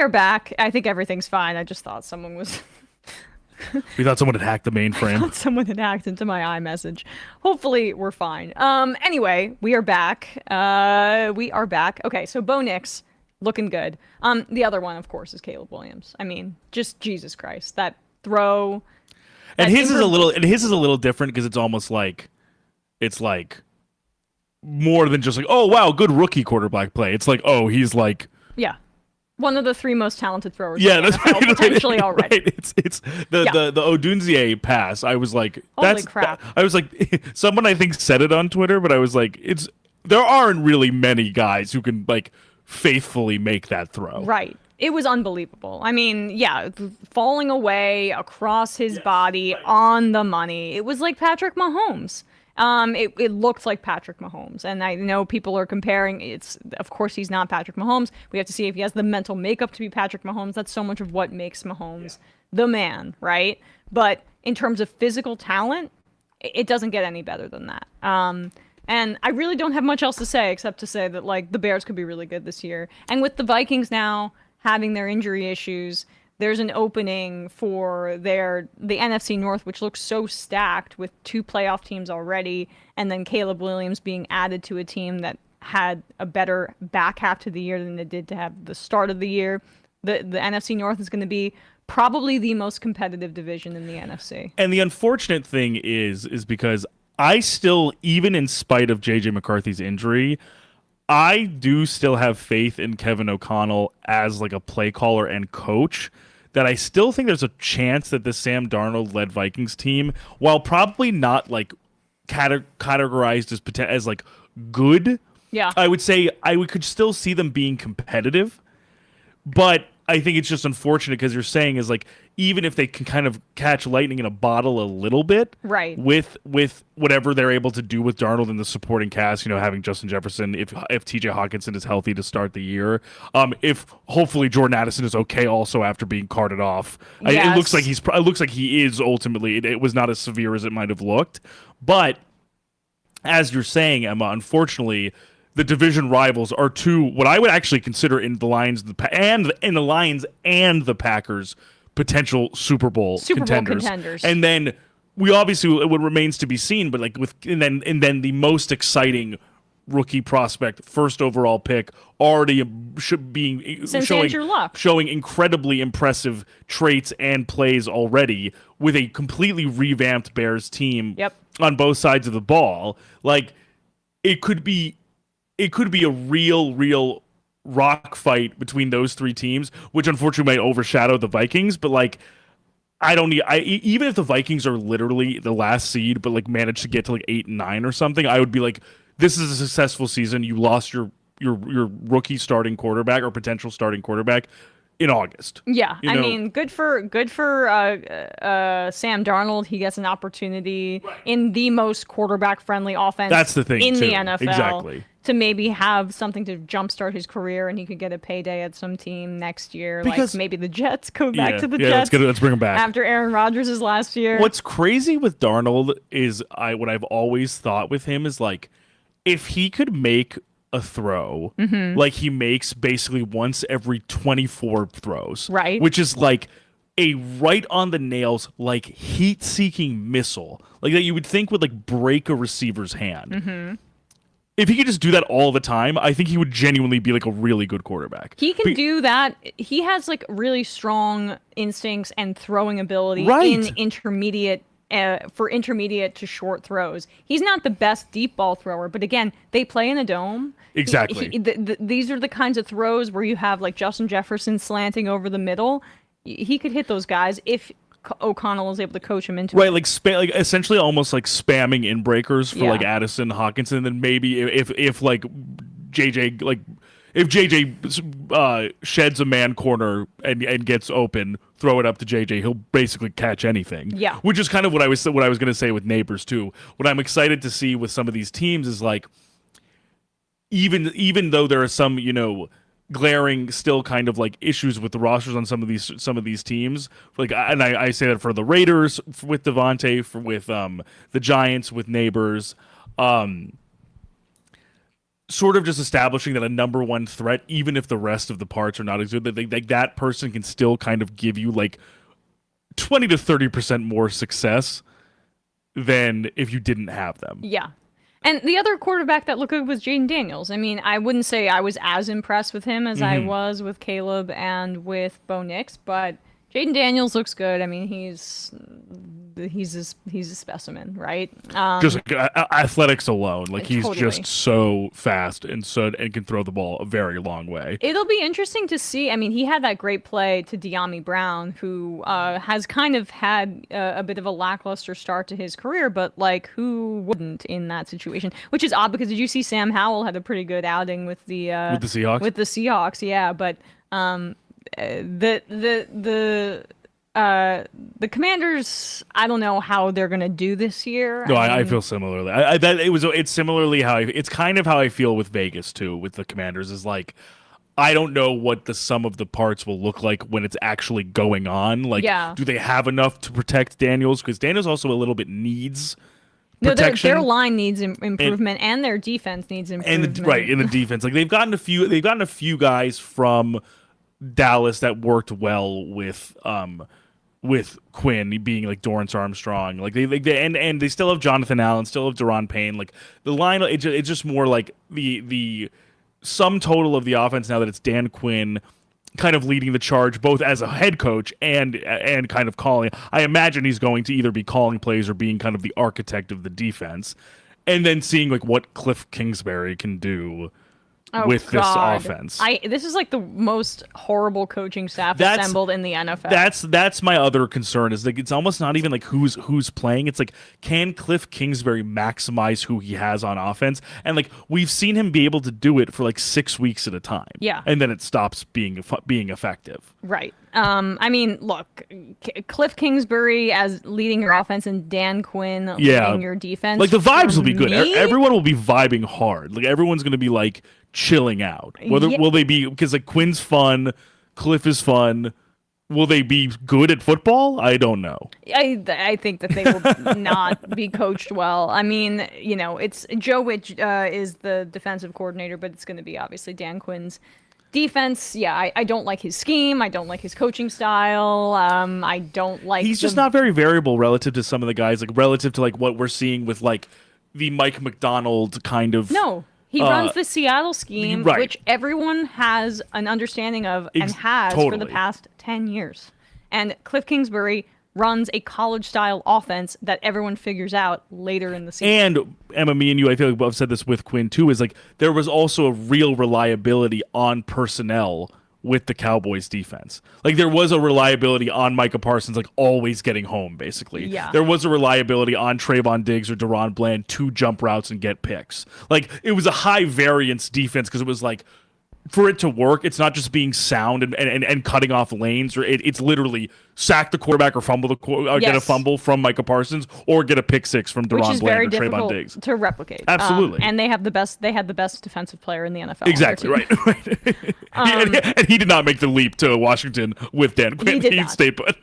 are back. I think everything's fine. I just thought someone was. We thought someone had hacked the mainframe. I thought someone had hacked into my iMessage. Hopefully, we're fine. Anyway, we are back. Okay, so Bo Nix looking good. The other one, of course, is Caleb Williams. I mean, just Jesus Christ, that throw. And his is a little different because it's almost like it's like more than just like, oh wow, good rookie quarterback play. It's like, oh, he's like one of the 3 most talented throwers. Yeah, in the that's NFL, right, potentially already. Right. It's the Odunze pass. I was like, holy crap. I was like, someone I think said it on Twitter, but I was like, there aren't really many guys who can like faithfully make that throw. Right. It was unbelievable. I mean, falling away across his body on the money. It was like Patrick Mahomes. It looked like Patrick Mahomes, and I know people are comparing. Of course he's not Patrick Mahomes. We have to see if he has the mental makeup to be Patrick Mahomes. That's so much of what makes Mahomes the man, right? But in terms of physical talent, it doesn't get any better than that. And I really don't have much else to say except to say that like the Bears could be really good this year, and with the Vikings now having their injury issues, there's an opening for the NFC North, which looks so stacked with 2 playoff teams already, and then Caleb Williams being added to a team that had a better back half to the year than it did to have the start of the year. The NFC North is going to be probably the most competitive division in the NFC. And the unfortunate thing is because I still, even in spite of J.J. McCarthy's injury, I do still have faith in Kevin O'Connell as like a play caller and coach, that I still think there's a chance that the Sam Darnold-led Vikings team, while probably not like categorized as like good, I would say we could still see them being competitive. But I think it's just unfortunate because you're saying is like, even if they can kind of catch lightning in a bottle a little bit, right, with whatever they're able to do with Darnold and the supporting cast, having Justin Jefferson, if T.J. Hawkinson is healthy to start the year, if hopefully Jordan Addison is okay also after being carted off, it looks like he is ultimately. It was not as severe as it might have looked, but as you're saying, Emma, unfortunately, the division rivals are 2 what I would actually consider in the Lions and the Packers potential Super Bowl contenders. And then we obviously, what remains to be seen, but like and then the most exciting rookie prospect, first overall pick, already showing incredibly impressive traits and plays already with a completely revamped Bears team on both sides of the ball. Like it could be a real rock fight between those 3 teams, which unfortunately might overshadow the Vikings. But like, even if the Vikings are literally the last seed, but like manage to get to like 8 and 9 or something, I would be like, this is a successful season. You lost your rookie starting quarterback or potential starting quarterback in August. Yeah, I mean, good for Sam Darnold. He gets an opportunity in the most quarterback-friendly offense. That's the thing in too. the NFL. Exactly. To maybe have something to jumpstart his career, and he could get a payday at some team next year. Because, like maybe the Jets go back to the Jets. Let's bring him back after Aaron Rodgers' last year. What's crazy with Darnold is what I've always thought with him is like, if he could make a throw like he makes basically once every 24 throws, right? Which is like a right on the nails, like heat-seeking missile, like that you would think would like break a receiver's hand. If he could just do that all the time, I think he would genuinely be like a really good quarterback. He can do that. He has like really strong instincts and throwing ability in intermediate for intermediate to short throws. He's not the best deep ball thrower, but again, they play in a dome. Exactly. These are the kinds of throws where you have like Justin Jefferson slanting over the middle. He could hit those guys if O'Connell is able to coach him into it. Like essentially almost like spamming in breakers for like Addison, Hawkinson, and then maybe if like JJ like if JJ sheds a man corner and gets open, throw it up to JJ, he'll basically catch anything. Yeah. Which is kind of what I was going to say with Neighbors too. What I'm excited to see with some of these teams is like even though there are some, glaring still kind of like issues with the rosters on some of these teams, like, and I say that for the Raiders with Devontae, with the Giants with Neighbors, sort of just establishing that a number one threat, even if the rest of the parts are not as good, that person can still kind of give you like 20 to 30% more success than if you didn't have them. Yeah. And the other quarterback that looked good was Jaden Daniels. I mean, I wouldn't say I was as impressed with him as I was with Caleb and with Bo Nix, but Jaden Daniels looks good. I mean, he's a specimen, right? Just athletics alone, like he's totally. just so fast and can throw the ball a very long way. It'll be interesting to see. I mean, he had that great play to De'Ami Brown, who has kind of had a bit of a lackluster start to his career, but like, who wouldn't in that situation? Which is odd because did you see Sam Howell had a pretty good outing with the Seahawks? With the Seahawks, yeah, but the Commanders, I don't know how they're gonna do this year. No, I feel similarly. It's similarly it's kind of how I feel with Vegas too. With the Commanders is like, I don't know what the sum of the parts will look like when it's actually going on. Like, do they have enough to protect Daniels? Because Daniels also a little bit needs protection. No, their line needs improvement, and their defense needs improvement. And in the defense, like they've gotten a few guys from Dallas that worked well with Quinn being like Dorrance Armstrong, like and they still have Jonathan Allen, still have Deron Payne. Like the line, it's just more like the sum total of the offense now that it's Dan Quinn kind of leading the charge, both as a head coach and kind of calling. I imagine he's going to either be calling plays or being kind of the architect of the defense, and then seeing like what Cliff Kingsbury can do. This offense. This is like the most horrible coaching staff assembled in the NFL. That's my other concern is like it's almost not even like who's playing. It's like, can Cliff Kingsbury maximize who he has on offense? And like we've seen him be able to do it for like 6 weeks at a time. Yeah. And then it stops being effective. Right. I mean, look, Cliff Kingsbury as leading your offense and Dan Quinn leading your defense. Like the vibes will be good. Everyone will be vibing hard. Like everyone's going to be like chilling out. Will they be, because like Quinn's fun, Cliff is fun. Will they be good at football? I don't know. I think that they will not be coached well. I mean, it's Joe Which is the defensive coordinator, but it's going to be obviously Dan Quinn's defense. Yeah, I don't like his scheme. I don't like his coaching style. I don't like. He's just not very variable relative to some of the guys. Like relative to like what we're seeing with like the Mike McDonald kind of. No. He runs the Seattle scheme, which everyone has an understanding of and has for the past 10 years. And Cliff Kingsbury runs a college-style offense that everyone figures out later in the season. And, Emma, me and you, I feel like I've said this with Quinn, too, is like there was also a real reliability on personnel with the Cowboys defense. Like there was a reliability on Micah Parsons, like always getting home, basically. Yeah. There was a reliability on Trayvon Diggs or Deron Bland to jump routes and get picks. Like it was a high variance defense because it was like, for it to work, it's not just being sound and cutting off lanes, or it's literally sack the quarterback or fumble get a fumble from Micah Parsons or get a pick six from Deron Bland or Trayvon Diggs. To replicate. Absolutely. And they had the best defensive player in the NFL. Exactly, right. And he did not make the leap to Washington with Dan Quinn. He stayed put.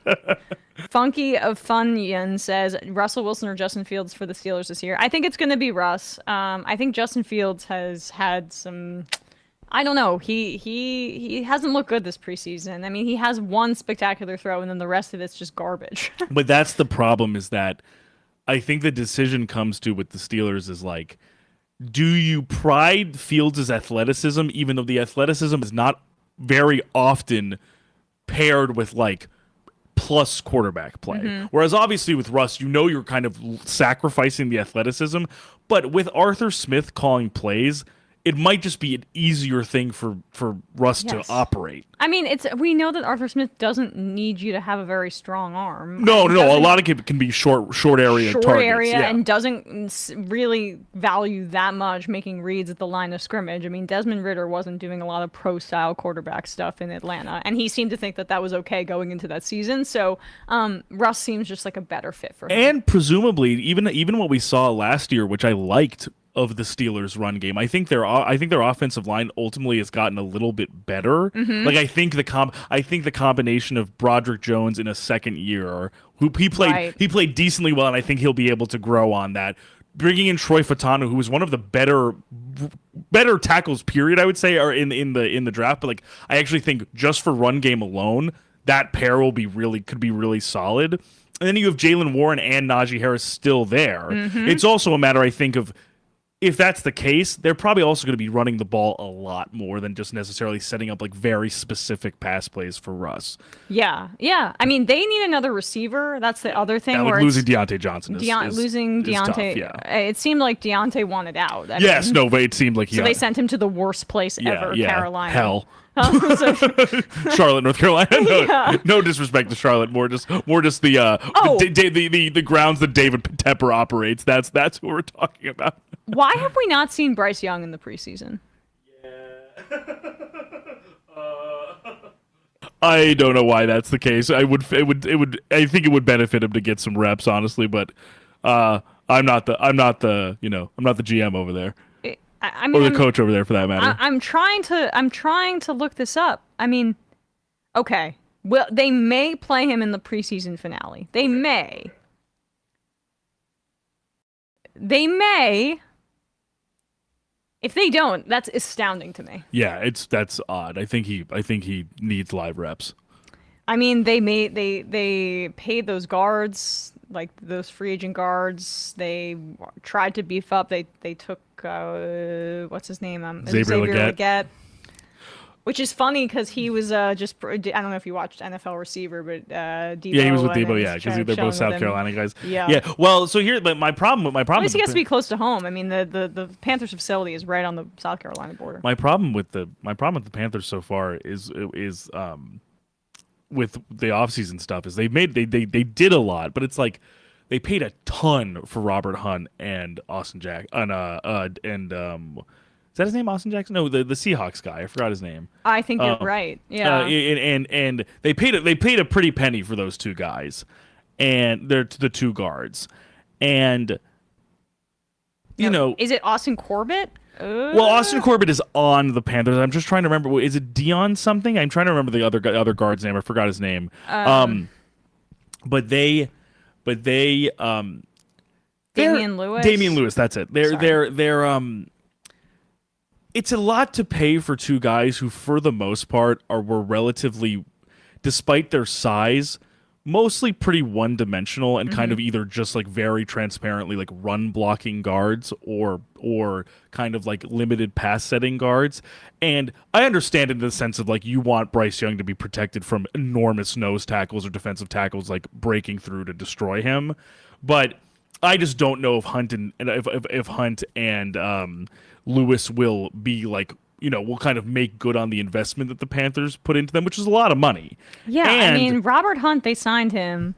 Funky of Funyan says Russell Wilson or Justin Fields for the Steelers this year. I think it's going to be Russ. I think Justin Fields has had some. I don't know. He hasn't looked good this preseason. I mean, he has one spectacular throw, and then the rest of it's just garbage. But that's the problem, is that I think the decision comes to with the Steelers is like, do you pride Fields' athleticism, even though the athleticism is not very often paired with like plus quarterback play? Mm-hmm. Whereas obviously with Russ, you're kind of sacrificing the athleticism. But with Arthur Smith calling plays, it might just be an easier thing for Russ to operate. I mean, we know that Arthur Smith doesn't need you to have a very strong arm. No. A lot of it can be short area targets. And doesn't really value that much making reads at the line of scrimmage. I mean, Desmond Ridder wasn't doing a lot of pro-style quarterback stuff in Atlanta, and he seemed to think that was okay going into that season. So Russ seems just like a better fit for him. And presumably, even what we saw last year, which I liked, of the Steelers' run game, I think their offensive line ultimately has gotten a little bit better. Mm-hmm. Like I think the combination of Broderick Jones in a second year, who he played decently well, and I think he'll be able to grow on that. bringing in Troy Fatanu, who was one of the better tackles, period, I would say, are in the draft. But like, I actually think just for run game alone, that pair could be really solid. And then you have Jalen Warren and Najee Harris still there. It's also a matter, I think, of if that's the case, they're probably also going to be running the ball a lot more than just necessarily setting up like very specific pass plays for Russ. Yeah. I mean, they need another receiver. That's the other thing. Yeah, like losing Deontay Johnson losing Deontay. Tough, It seemed like Deontay wanted out. But it seemed like they sent him to the worst place ever, Carolina. Hell. Charlotte, North Carolina. No disrespect to Charlotte, more just the grounds that David Tepper operates. That's who we're talking about. Why have we not seen Bryce Young in the preseason? I don't know why that's the case. I think it would benefit him to get some reps, honestly, but I'm not the GM over there. Or the coach over there, for that matter. I'm trying to look this up. I mean, okay. Well, they may play him in the preseason finale. They may. If they don't, that's astounding to me. Yeah, that's odd. I think he needs live reps. I mean, they paid those guards, like those free agent guards. They tried to beef up. They took what's his name? Xavier Legette. Which is funny because he was I don't know if you watched NFL Receiver, but Debo. Yeah, he was with Debo. Yeah, because they're both South Carolina guys. Yeah. Well, so here, but my problem. At least he has to be close to home. I mean, the Panthers facility is right on the South Carolina border. My problem with the Panthers so far is with the offseason stuff is they did a lot, but it's like they paid a ton for Robert Hunt and Austin Jack is that his name, Austin Jackson? No, the Seahawks guy. I forgot his name. I think you're right. Yeah. And they paid a pretty penny for those two guys, and they're the two guards, and is it Austin Corbett? Well, Austin Corbett is on the Panthers. I'm just trying to remember. Is it Dion something? I'm trying to remember the other guard's name. I forgot his name. But they Damian Lewis. Damian Lewis. That's it. They're it's a lot to pay for two guys who, for the most part, were relatively, despite their size, mostly pretty one-dimensional and kind of either just like very transparently like run blocking guards or kind of like limited pass setting guards. And I understand in the sense of like you want Bryce Young to be protected from enormous nose tackles or defensive tackles like breaking through to destroy him, but I just don't know if Hunt and Lewis will be like, will kind of make good on the investment that the Panthers put into them, which is a lot of money. Yeah, I mean, Robert Hunt, they signed him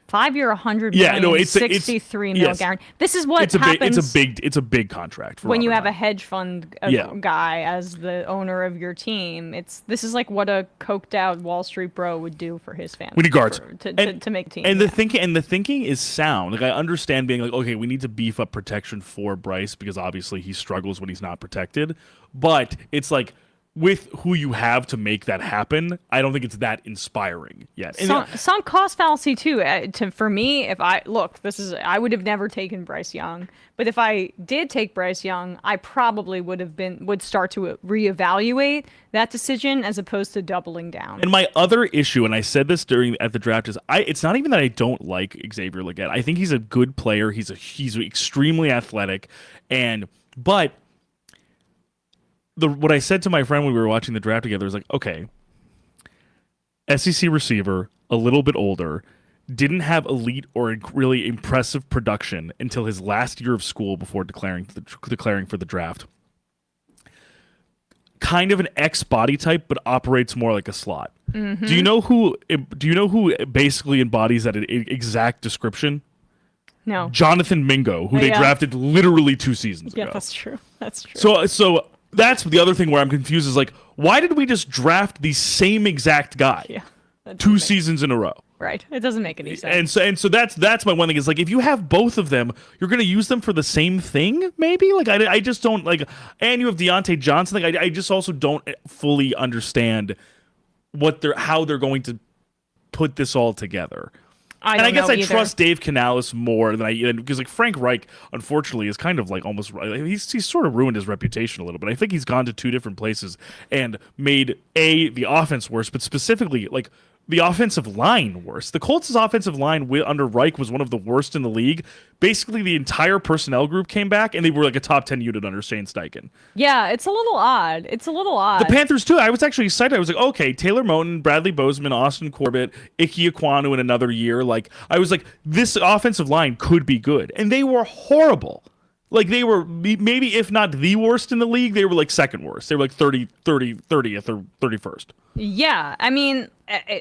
5-year, $100 million, $63 million guarantee. This is what happens. It's a big contract for when you Robert have Hunt. a hedge fund guy as the owner of your team. This is like what a coked out Wall Street bro would do for his family. We need guards to make a team. And the thinking is sound. Like I understand being like, okay, we need to beef up protection for Bryce because obviously he struggles when he's not protected. But it's like, with who you have to make that happen, I don't think it's that inspiring yet. Some cost fallacy too. For me, I would have never taken Bryce Young, but if I did take Bryce Young, I probably would start to reevaluate that decision as opposed to doubling down. And my other issue, and I said this at the draft, is it's not even that I don't like Xavier Legette. I think he's a good player. He's extremely athletic, but. What I said to my friend when we were watching the draft together was like, okay, SEC receiver, a little bit older, didn't have elite or really impressive production until his last year of school before declaring for the draft. Kind of an X body type, but operates more like a slot. Mm-hmm. Do you know who basically embodies that exact description? No. Jonathan Mingo, who they drafted literally 2 seasons ago. Yeah, that's true. So that's the other thing where I'm confused is like, why did we just draft the same exact guy 2 seasons in a row? Right. It doesn't make any sense. And so that's my one thing is like, if you have both of them, you're going to use them for the same thing, maybe? Like, I just don't like, and you have Deontay Johnson. Like, I just also don't fully understand how they're going to put this all together. I guess I either. trust Dave Canales more than because like Frank Reich, unfortunately, is kind of like almost he's sort of ruined his reputation a little bit. I think he's gone to two different places and made the offense worse, but specifically like the offensive line worse. The Colts' offensive line under Reich was one of the worst in the league. Basically, the entire personnel group came back, and they were like a top 10 unit under Shane Steichen. Yeah, it's a little odd. The Panthers, too. I was actually excited. I was like, okay, Taylor Moton, Bradley Bozeman, Austin Corbett, Ike Ekwonu in another year. Like, I was like, this offensive line could be good. And they were horrible. Like, they were maybe, if not the worst in the league, they were like second worst. They were like 30th or 31st. Yeah, I mean,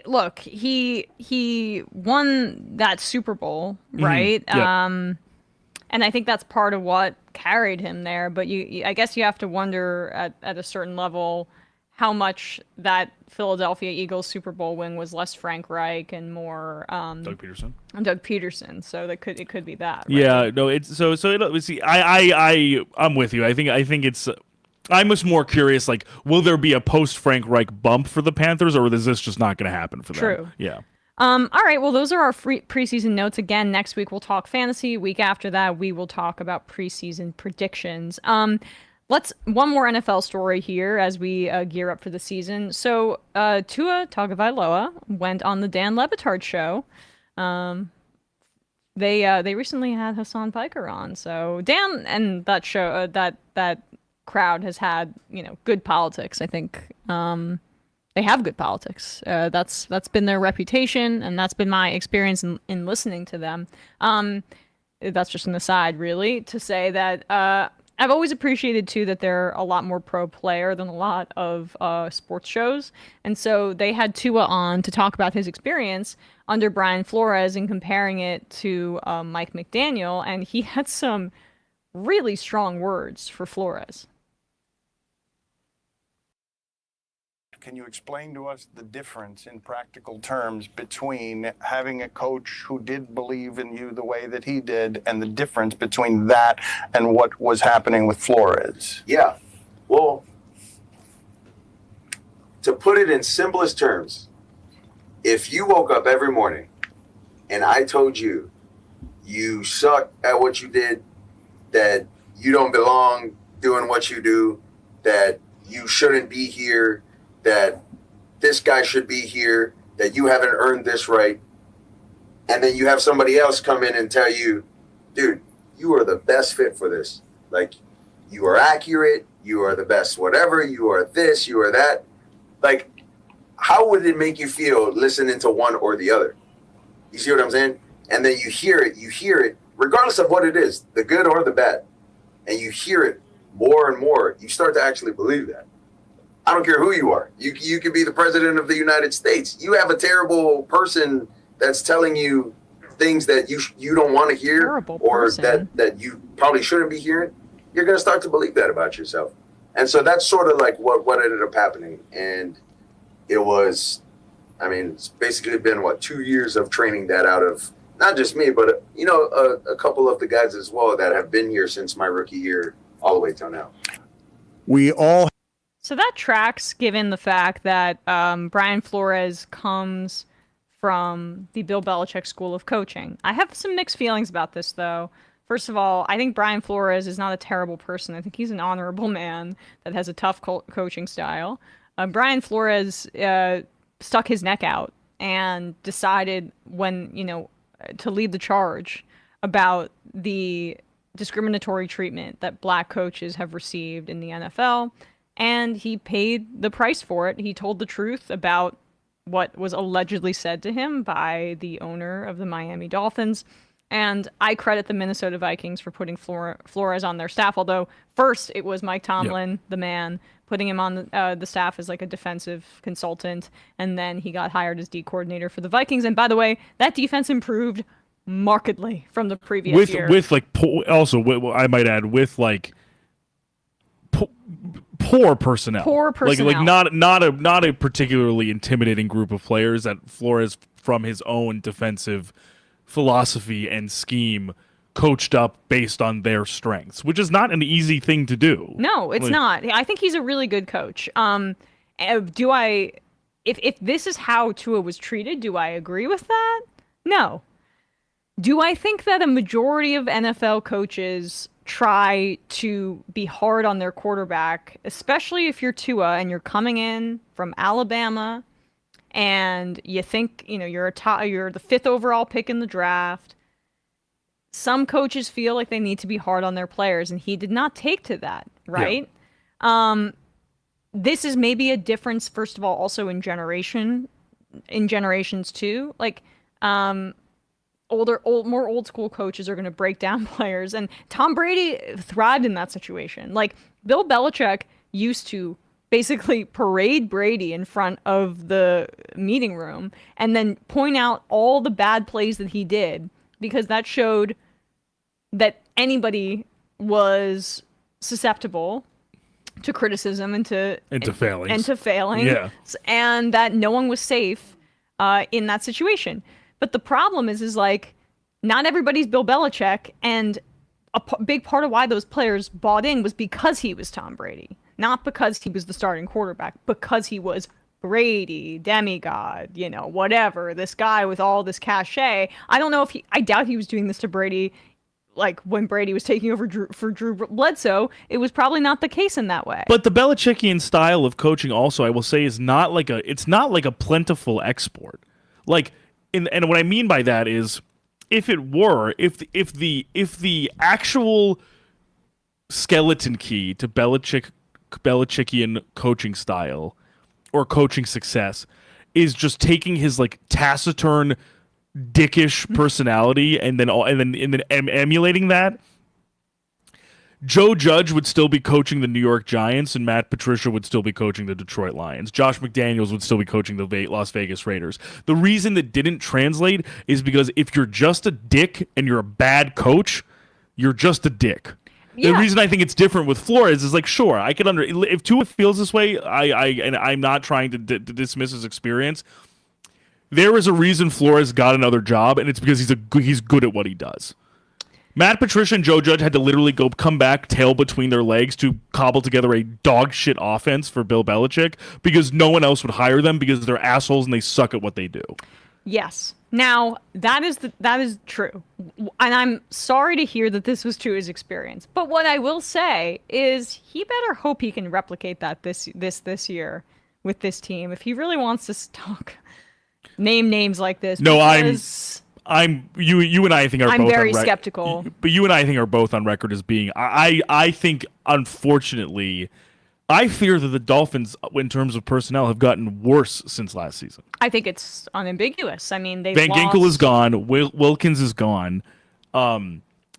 look, he won that Super Bowl, right? Mm-hmm. Yeah. And I think that's part of what carried him there. But I guess you have to wonder at a certain level how much that Philadelphia Eagles Super Bowl win was less Frank Reich and more Doug Peterson. So it could be that. Right? Yeah, no, it's so see, I'm with you. I think it's. I'm just more curious, like, will there be a post-Frank Reich bump for the Panthers, or is this just not going to happen for them? True. Yeah. All right, well, those are our preseason notes. Again, next week we'll talk fantasy. Week after that, we will talk about preseason predictions. One more NFL story here as we gear up for the season. So, Tua Tagovailoa went on the Dan Le Batard show. They recently had Hassan Piker on. So Dan and that show that crowd has had, good politics. I think they have good politics. That's been their reputation, and that's been my experience in listening to them. That's just an aside, really, to say that I've always appreciated too that they're a lot more pro player than a lot of sports shows, and so they had Tua on to talk about his experience under Brian Flores and comparing it to Mike McDaniel, and he had some really strong words for Flores. Can you explain to us the difference in practical terms between having a coach who did believe in you the way that he did and the difference between that and what was happening with Flores? Yeah. Well, to put it in simplest terms, if you woke up every morning and I told you you suck at what you did, that you don't belong doing what you do, that you shouldn't be here, that this guy should be here, that you haven't earned this right, and then you have somebody else come in and tell you, dude, you are the best fit for this. Like, you are accurate, you are the best whatever, you are this, you are that. Like, how would it make you feel listening to one or the other? You see what I'm saying? And then you hear it, regardless of what it is, the good or the bad, and you hear it more and more, you start to actually believe that. I don't care who you are. You could be the president of the United States. You have a terrible person that's telling you things that you don't want to hear, or that you probably shouldn't be hearing. You're going to start to believe that about yourself. And so that's sort of like what ended up happening. And it was, I mean, it's basically been 2 years of training that out of not just me, but a couple of the guys as well that have been here since my rookie year all the way till now. So that tracks, given the fact that Brian Flores comes from the Bill Belichick School of Coaching. I have some mixed feelings about this, though. First of all, I think Brian Flores is not a terrible person. I think he's an honorable man that has a tough coaching style. Brian Flores stuck his neck out and decided to lead the charge about the discriminatory treatment that black coaches have received in the NFL. And he paid the price for it. He told the truth about what was allegedly said to him by the owner of the Miami Dolphins. And I credit the Minnesota Vikings for putting Flores on their staff. Although first it was Mike Tomlin, the man, putting him on the staff as like a defensive consultant. And then he got hired as D coordinator for the Vikings. And by the way, that defense improved markedly from the previous year. I might add, with like poor personnel. Like not a particularly intimidating group of players that Flores, from his own defensive philosophy and scheme, coached up based on their strengths, which is not an easy thing to do. No, it's not. I think he's a really good coach. If this is how Tua was treated, do I agree with that? No. Do I think that a majority of NFL coaches try to be hard on their quarterback, especially if you're Tua and you're coming in from Alabama and you think, you're the 5th overall pick in the draft. Some coaches feel like they need to be hard on their players, and he did not take to that, right? Yeah. This is maybe a difference, first of all, also in generations too. Like, more old school coaches are going to break down players, and Tom Brady thrived in that situation. Like, Bill Belichick used to basically parade Brady in front of the meeting room and then point out all the bad plays that he did, because that showed that anybody was susceptible to criticism and to failing, yeah, and that no one was safe in that situation. But the problem is like, not everybody's Bill Belichick, and a big part of why those players bought in was because he was Tom Brady, not because he was the starting quarterback, because he was Brady, demigod, whatever, this guy with all this cachet. I doubt he was doing this to Brady. Like, when Brady was taking over for Drew Bledsoe, it was probably not the case in that way. But the Belichickian style of coaching also, I will say, is not like a plentiful export. Like, and what I mean by that is, if the actual skeleton key to Belichickian coaching style or coaching success is just taking his like taciturn, dickish personality and then emulating that, Joe Judge would still be coaching the New York Giants, and Matt Patricia would still be coaching the Detroit Lions. Josh McDaniels would still be coaching the Las Vegas Raiders. The reason that didn't translate is because if you're just a dick and you're a bad coach, you're just a dick. Yeah. The reason I think it's different with Flores is like, sure, I could if Tua feels this way, and I'm not trying to dismiss his experience. There is a reason Flores got another job, and it's because he's good at what he does. Matt Patricia and Joe Judge had to literally come back tail between their legs to cobble together a dog shit offense for Bill Belichick, because no one else would hire them because they're assholes and they suck at what they do. Yes. Now, that is true. And I'm sorry to hear that this was Tua's experience. But what I will say is he better hope he can replicate that this year with this team if he really wants to name names like this. No, you and I think are both. I'm very skeptical. But you and I think are both on record as being. I think, unfortunately, I fear that the Dolphins, in terms of personnel, have gotten worse since last season. I think it's unambiguous. I mean, Van Ginkel is gone. Wilkins is gone.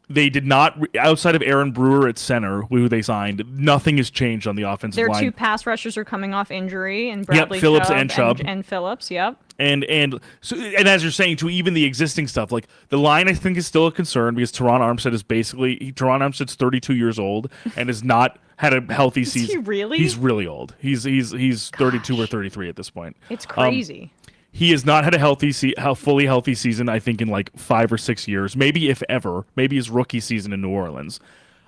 They did not, outside of Aaron Brewer at center, who they signed, nothing has changed on the offensive line. Their two pass rushers are coming off injury, and Bradley Phillips and Chubb. And Phillips, yep. And as you're saying, to even the existing stuff, like the line, I think is still a concern because Teron Armstead's 32 years old and has not had a healthy season. Is he really? He's really old. He's 32 or 33 at this point. It's crazy. He has not had a fully healthy season, I think, in like 5 or 6 years, maybe if ever. Maybe his rookie season in New Orleans.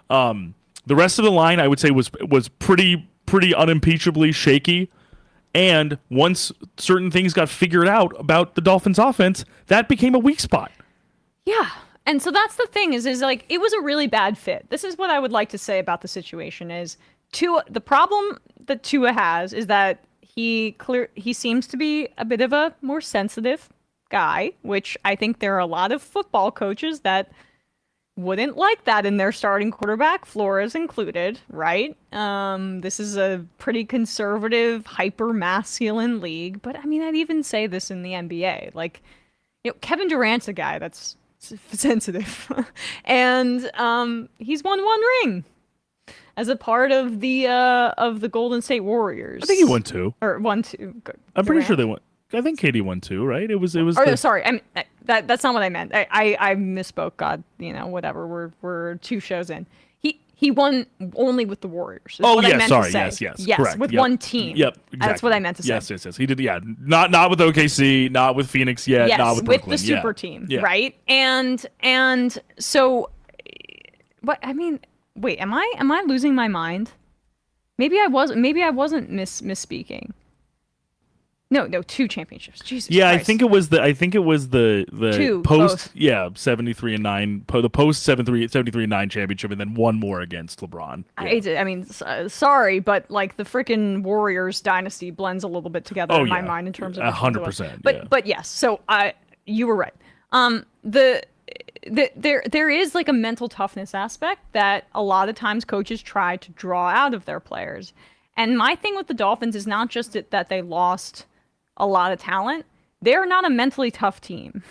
The rest of the line, I would say, was pretty unimpeachably shaky. And once certain things got figured out about the Dolphins' offense, that became a weak spot. Yeah, and so that's the thing is like it was a really bad fit. This is what I would like to say about the situation is the problem that Tua has is that he seems to be a bit of a more sensitive guy, which I think there are a lot of football coaches that wouldn't like that in their starting quarterback, Flores included, right? This is a pretty conservative, hyper-masculine league, but I mean, I'd even say this in the NBA. Like, Kevin Durant's a guy that's sensitive, and he's won one ring as a part of the Golden State Warriors. I think he won 2. Or 1, 2. I'm pretty sure they won. I think KD won 2, right? It was. Sorry, I mean, that's not what I meant. I misspoke. God, whatever. We're 2 shows in. He won only with the Warriors. Yes, correct. With one team. Yep, exactly. That's what I meant to say. Yes. He did. Yeah, not with OKC, not with Phoenix yet, yes, not with Brooklyn. With the super team, right? And so, what I mean. Wait, am I losing my mind? Maybe I wasn't misspeaking. No, 2 championships. Jesus Yeah, Christ. I think it was the Two, post both. 73-9 the post 73-9 championship, and then one more against LeBron. Yeah. I mean, sorry, but like the freaking Warriors dynasty blends a little bit together in my mind in terms of which ones it was. 100%. But yes, so you were right. There is like a mental toughness aspect that a lot of times coaches try to draw out of their players. And my thing with the Dolphins is not just that they lost a lot of talent. They're not a mentally tough team.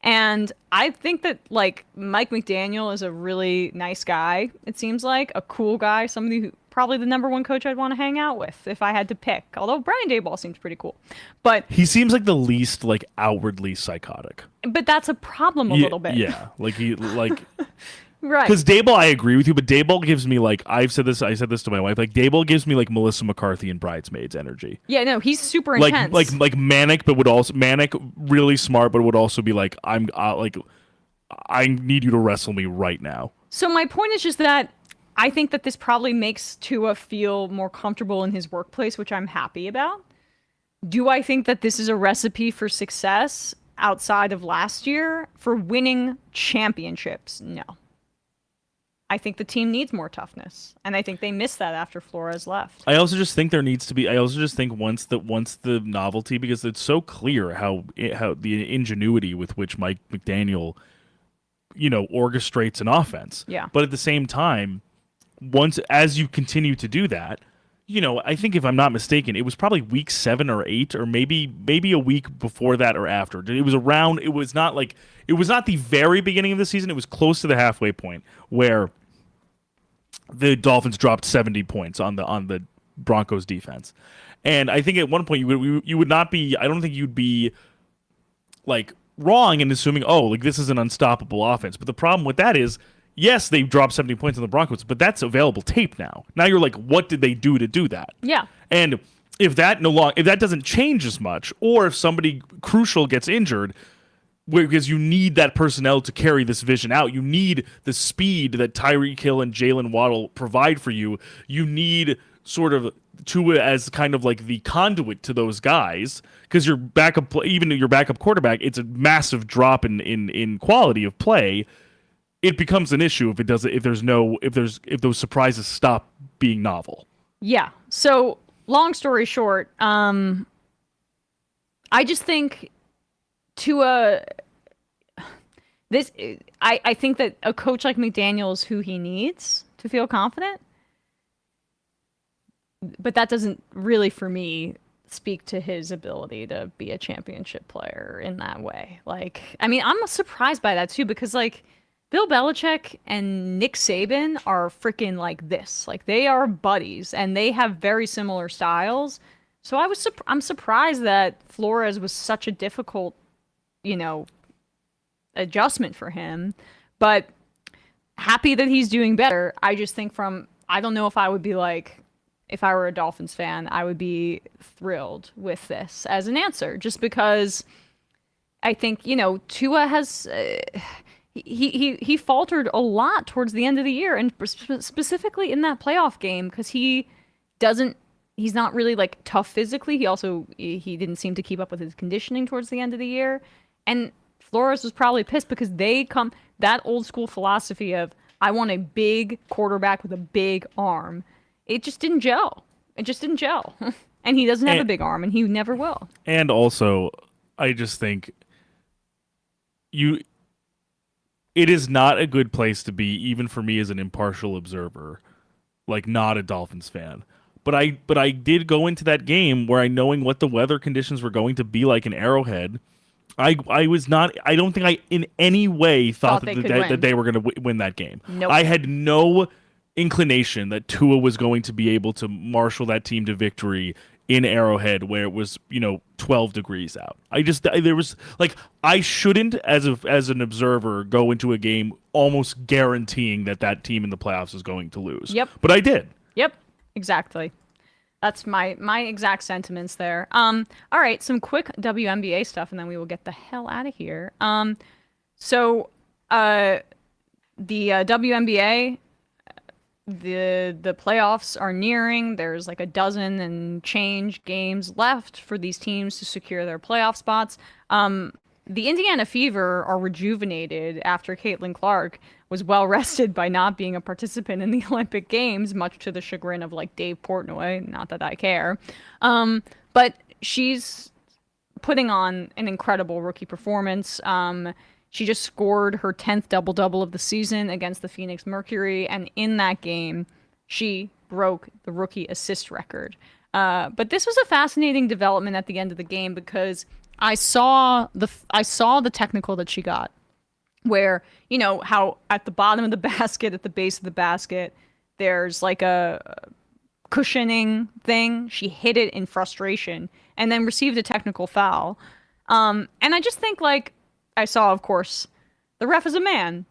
And I think that like Mike McDaniel is a really nice guy. It seems like a cool guy, somebody who probably the number 1 coach I'd want to hang out with if I had to pick. Although Brian Daboll seems pretty cool, but He seems like the least like outwardly psychotic. but that's a problem a little bit. Yeah, like he like Right. because Daboll, I agree with you, but Daboll gives me like I said this to my wife. Like Daboll gives me like Melissa McCarthy and Bridesmaids energy. Yeah, no, he's super Like intense. like manic, but would also manic, really smart, but would also be like I'm like I need you to wrestle me right now. So my point is just that I think that this probably makes Tua feel more comfortable in his workplace, which I'm happy about. Do I think that this is a recipe for success outside of last year for winning championships? No. I think the team needs more toughness, and I think they missed that after Flores left. I also just think there needs to be. I also just think once the novelty, because it's so clear how the ingenuity with which Mike McDaniel, orchestrates an offense. Yeah. But at the same time, as you continue to do that, I think if I'm not mistaken, it was probably week 7 or 8, or maybe a week before that or after. It was around. It was not the very beginning of the season. It was close to the halfway point where the Dolphins dropped 70 points on the Broncos defense. And I think at one point you would not be, I don't think you'd be like wrong in assuming, this is an unstoppable offense. But the problem with that is, yes, they dropped 70 points on the Broncos, but that's available tape now. Now you're like, what did they do to do that? Yeah. And if that doesn't change as much, or if somebody crucial gets injured, because you need that personnel to carry this vision out. You need the speed that Tyreek Hill and Jalen Waddle provide for you. You need sort of Tua as kind of like the conduit to those guys, because your backup quarterback, it's a massive drop in quality of play. It becomes an issue if those surprises stop being novel. Yeah. So long story short, I just think Tua, I think that a coach like McDaniel is who he needs to feel confident, but that doesn't really, for me, speak to his ability to be a championship player in that way. Like, I mean, I'm surprised by that too, because like Bill Belichick and Nick Saban are freaking like this. Like they are buddies and they have very similar styles. So I'm surprised that Flores was such a difficult, adjustment for him, but happy that he's doing better. I just think I don't know if I would be like, if I were a Dolphins fan, I would be thrilled with this as an answer, just because I think, Tua has, he faltered a lot towards the end of the year, and specifically in that playoff game, because he's not really like tough physically. He didn't seem to keep up with his conditioning towards the end of the year. And Flores was probably pissed because that old school philosophy of, I want a big quarterback with a big arm. It just didn't gel. And he doesn't have a big arm, and he never will. And also, I just think it is not a good place to be, even for me as an impartial observer, like not a Dolphins fan. But I did go into that game where knowing what the weather conditions were going to be like in Arrowhead, I don't think I in any way thought that they were going to win that game. Nope. I had no inclination that Tua was going to be able to marshal that team to victory in Arrowhead, where it was 12 degrees out. I shouldn't, as an observer, go into a game almost guaranteeing that team in the playoffs is going to lose. Yep. But I did. Yep. Exactly. That's my exact sentiments there. All right, some quick WNBA stuff, and then we will get the hell out of here. The WNBA the playoffs are nearing. There's like a dozen and change games left for these teams to secure their playoff spots. The Indiana Fever are rejuvenated after Caitlyn Clark was well rested by not being a participant in the Olympic Games, much to the chagrin of like Dave Portnoy. Not that I care, but she's putting on an incredible rookie performance. She just scored her 10th double-double of the season against the Phoenix Mercury, and in that game, she broke the rookie assist record. But this was a fascinating development at the end of the game because I saw the technical that she got, where, you know, how at the bottom of the basket, at the base of the basket, there's like a cushioning thing. She hit it in frustration and then received a technical foul. And I just think, like, I saw, of course, the ref is a man.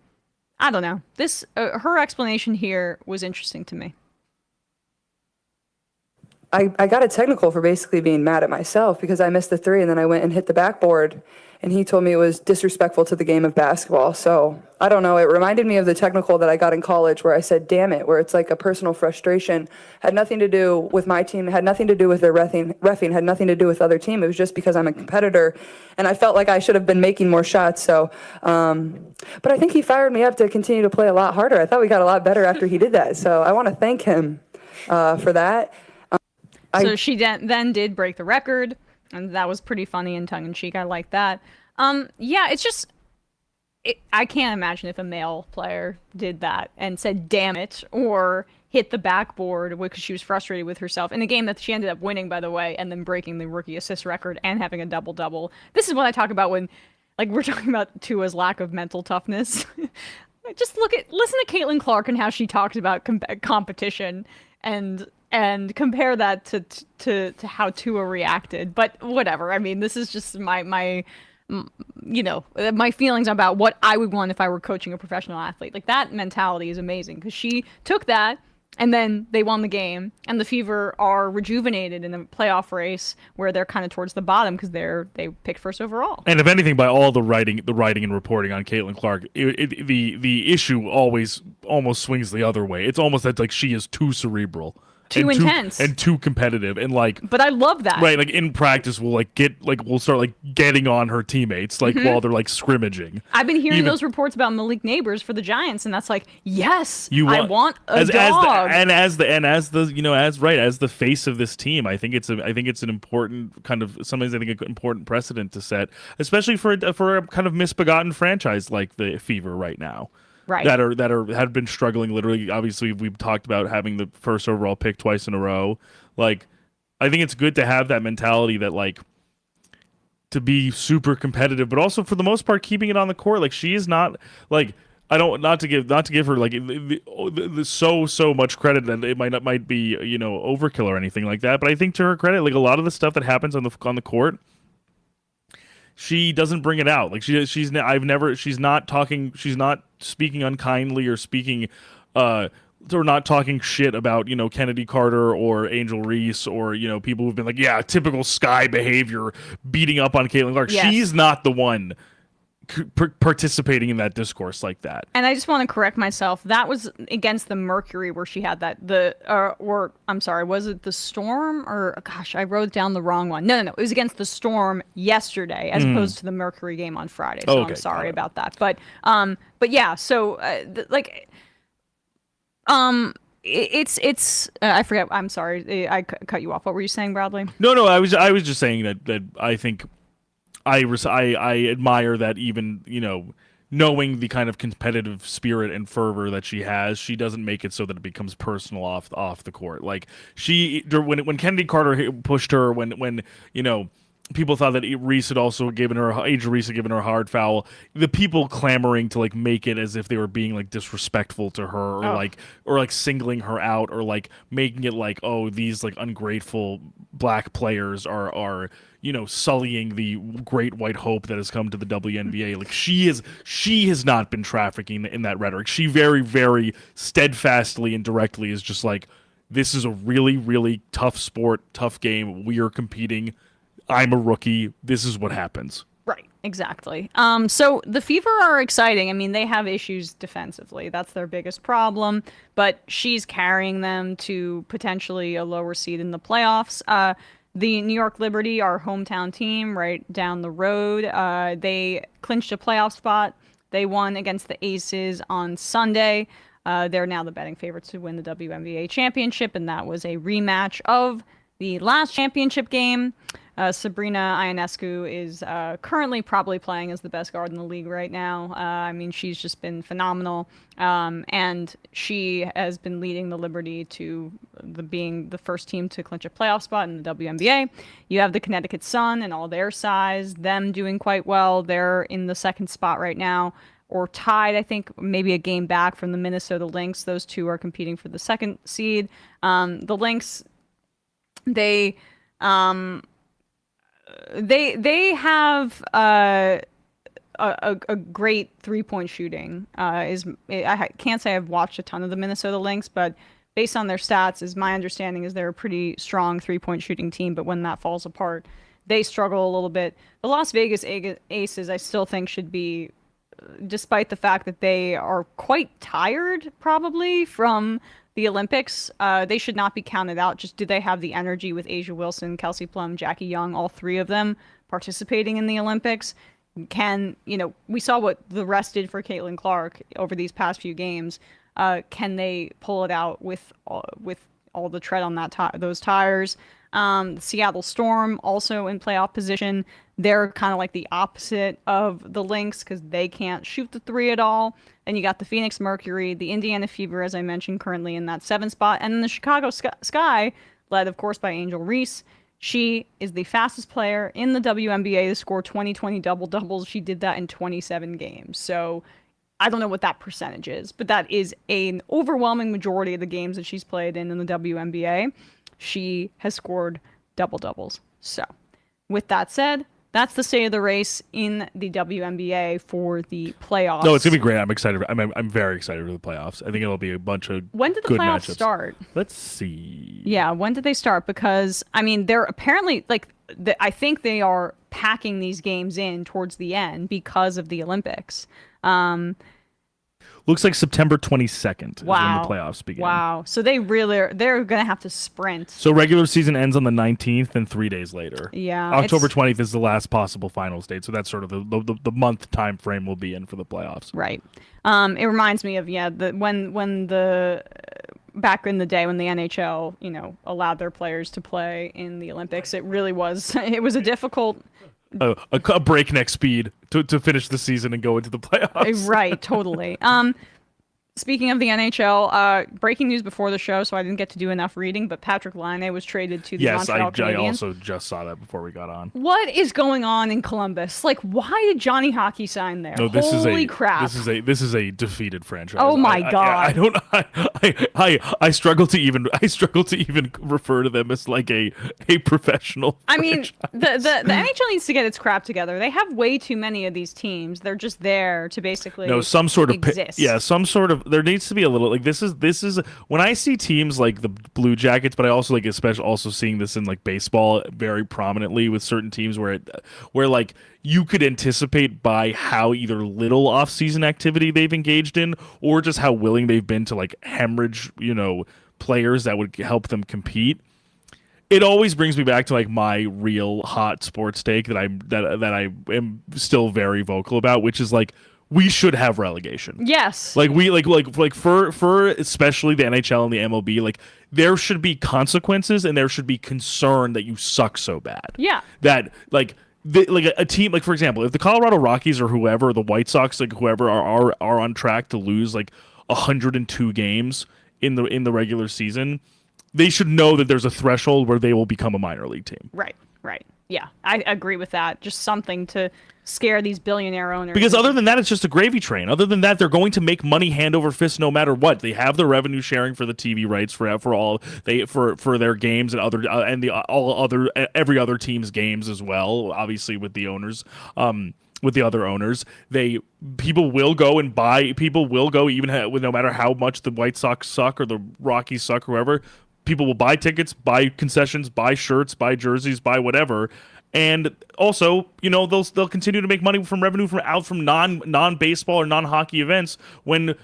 I don't know. This her explanation here was interesting to me. I got a technical for basically being mad at myself because I missed the three and then I went and hit the backboard, and he told me it was disrespectful to the game of basketball. So I don't know. It reminded me of the technical that I got in college where I said, damn it, where it's like a personal frustration. Had nothing to do with my team, had nothing to do with their reffing, had nothing to do with other team. It was just because I'm a competitor and I felt like I should have been making more shots. So, but I think he fired me up to continue to play a lot harder. I thought we got a lot better after he did that. So I want to thank him for that. So she then did break the record, and that was pretty funny and tongue-in-cheek. I like that. Yeah, it's just... I can't imagine if a male player did that and said, damn it, or hit the backboard because she was frustrated with herself in a game that she ended up winning, by the way, and then breaking the rookie assist record and having a double-double. This is what I talk about when, like, we're talking about Tua's lack of mental toughness. Just listen to Caitlyn Clark and how she talks about competition and compare that to how Tua reacted. But whatever. I mean, this is just my feelings about what I would want if I were coaching a professional athlete. Like, that mentality is amazing because she took that and then they won the game, and the Fever are rejuvenated in the playoff race where they're kind of towards the bottom because they picked first overall. And if anything, by all the writing and reporting on Caitlyn Clark, the issue always almost swings the other way. It's almost that, like, she is too cerebral. Too intense and too competitive, and like. But I love that. Right, like in practice, we'll start like getting on her teammates, like while they're like scrimmaging. I've been hearing those reports about Malik Neighbors for the Giants, and that's like, yes, I want a dog. As the face of this team, I think it's an important kind of sometimes I think an important precedent to set, especially for a kind of misbegotten franchise like the Fever right now. Right. That have been struggling literally. Obviously, we've talked about having the first overall pick twice in a row. Like, I think it's good to have that mentality that, like, to be super competitive, but also for the most part keeping it on the court. Like, she is not like not to give her like so much credit that it might be overkill or anything like that. But I think to her credit, like a lot of the stuff that happens on the court, she doesn't bring it out. Like she's not speaking unkindly or speaking or not talking shit about Kennedy Carter or Angel Reese or people who've been like, yeah, typical Sky behavior, beating up on Caitlyn Clark. Yes. She's not the one participating in that discourse like that. And I just want to correct myself. That was against the Mercury where she had that. I'm sorry, was it the Storm? Or gosh, I wrote down the wrong one. No. It was against the Storm yesterday as opposed to the Mercury game on Friday. So okay, I'm sorry about that. But yeah. So it's I forget. I'm sorry. I cut you off. What were you saying, Bradley? No. I was just saying that I think. I admire that even, knowing the kind of competitive spirit and fervor that she has, she doesn't make it so that it becomes personal off the court. Like when Kennedy Carter pushed her, when people thought that Reese had also given her a hard foul, the people clamoring to like make it as if they were being like disrespectful to her or like singling her out or like making it like, oh, these like ungrateful black players are sullying the great white hope that has come to the WNBA. Like she has not been trafficking in that rhetoric. She very, very steadfastly and directly is just like, this is a really, really tough sport, tough game. We are competing. I'm a rookie. This is what happens. Right. exactly. So the Fever are exciting. I mean, they have issues defensively. That's their biggest problem. But she's carrying them to potentially a lower seed in the playoffs. The New York Liberty, our hometown team, right down the road, they clinched a playoff spot. They won against the Aces on Sunday. They're now the betting favorites to win the WNBA championship, and that was a rematch of the last championship game. Sabrina Ionescu is currently probably playing as the best guard in the league right now. I mean, she's just been phenomenal. And she has been leading the Liberty to being the first team to clinch a playoff spot in the WNBA. You have the Connecticut Sun and all their size, them doing quite well. They're in the second spot right now, or tied, I think, maybe a game back from the Minnesota Lynx. Those two are competing for the second seed. The Lynx, they have a great 3-point shooting. I can't say I've watched a ton of the Minnesota Lynx, but based on their stats, is my understanding is they're a pretty strong 3-point shooting team. But when that falls apart, they struggle a little bit. The Las Vegas Aces, I still think should be, despite the fact that they are quite tired probably from the Olympics, they should not be counted out. Just do they have the energy with Asia Wilson, Kelsey Plum, Jackie Young, all three of them participating in the Olympics? We saw what the rest did for Caitlyn Clark over these past few games. Can they pull it out with all the tread on those tires? The Seattle Storm also in playoff position. They're kind of like the opposite of the Lynx because they can't shoot the three at all. Then you got the Phoenix Mercury, the Indiana Fever, as I mentioned, currently in that 7th spot, and then the Chicago Sky, led of course by Angel Reese. She is the fastest player in the WNBA to score 20-20 double-doubles. She did that in 27 games. So I don't know what that percentage is, but that is an overwhelming majority of the games that she's played in the WNBA. She has scored double-doubles. So with that said, that's the state of the race in the WNBA for the playoffs. No, it's gonna be great. I'm excited. I'm very excited for the playoffs. I think it'll be a bunch of when did the good playoffs matchups. start? Let's see. Yeah, when did they start? Because I mean, they're apparently I think they are packing these games in towards the end because of the Olympics. Looks like September 22nd is when the playoffs begin. Wow. So they're going to have to sprint. So regular season ends on the 19th and 3 days later. Yeah. October 20th is the last possible finals date. So that's sort of the month time frame we'll be in for the playoffs. Right. It reminds me of, when the back in the day when the NHL, allowed their players to play in the Olympics, it really was, it was a difficult... A breakneck speed to finish the season and go into the playoffs. Right, totally. Speaking of the NHL, breaking news before the show, so I didn't get to do enough reading, but Patrick Laine was traded to the Montreal Canadiens. Yes, I also just saw that before we got on. What is going on in Columbus? Like, why did Johnny Hockey sign there? No, Holy crap! This is a defeated franchise. Oh my god! I struggle to even refer to them as like a professional. I mean, the NHL needs to get its crap together. They have way too many of these teams. They're just there to basically some sort of exist. Some sort of. There needs to be a little like this is when I see teams like the Blue Jackets, but I also like especially also seeing this in like baseball very prominently with certain teams where like you could anticipate by how either little off-season activity they've engaged in or just how willing they've been to like hemorrhage, players that would help them compete. It always brings me back to like my real hot sports take that I am still very vocal about, which is like we should have relegation. Yes. Like we like for especially the NHL and the MLB, like there should be consequences and there should be concern that you suck so bad. Yeah. That like a team like for example, if the Colorado Rockies or whoever, the White Sox, like whoever are on track to lose like 102 games in the regular season, they should know that there's a threshold where they will become a minor league team. Right. Yeah, I agree with that. Just something to scare these billionaire owners. Because other than that, it's just a gravy train. Other than that, they're going to make money hand over fist no matter what. They have the revenue sharing for the TV rights for their games and every other team's games as well. Obviously, with the owners. With the other owners, people will go even no matter how much the White Sox suck or the Rockies suck or whoever. People will buy tickets, buy concessions, buy shirts, buy jerseys, buy whatever, And also, they'll continue to make money from revenue from non-baseball or non-hockey events when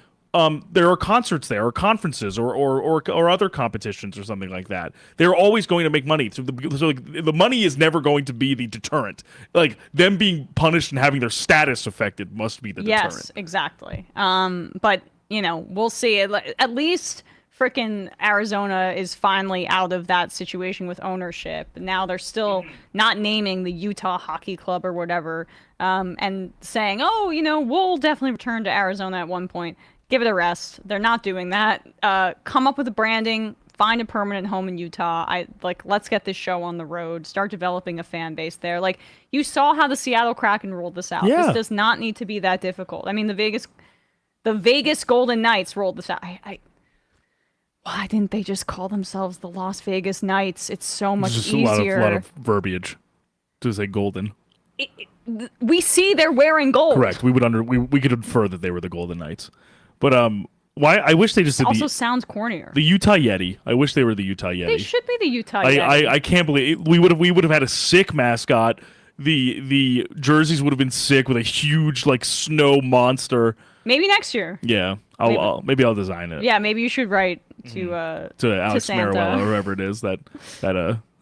there are concerts there or conferences or other competitions or something like that. They're always going to make money. So the money is never going to be the deterrent. Like them being punished and having their status affected must be the deterrent. Yes, exactly. But we'll see. At least frickin' Arizona is finally out of that situation with ownership. Now they're still not naming the Utah Hockey Club or whatever, and saying, oh, we'll definitely return to Arizona at one point. Give it a rest. They're not doing that. Come up with a branding. Find a permanent home in Utah. Let's get this show on the road. Start developing a fan base there. Like, you saw how the Seattle Kraken rolled this out. Yeah. This does not need to be that difficult. I mean, the Vegas Golden Knights rolled this out. Why didn't they just call themselves the Las Vegas Knights? It's so much easier. A lot of verbiage to say golden. We see they're wearing gold. Correct. We could infer that they were the Golden Knights. But why? I wish they just did also sounds cornier. The Utah Yeti. I wish they were the Utah Yeti. They should be the Utah Yeti. I can't believe we would have had a sick mascot. The jerseys would have been sick with a huge snow monster. Maybe next year. Yeah, maybe I'll design it. Yeah, maybe you should write to Alex Santa. Marijuela or whoever it is that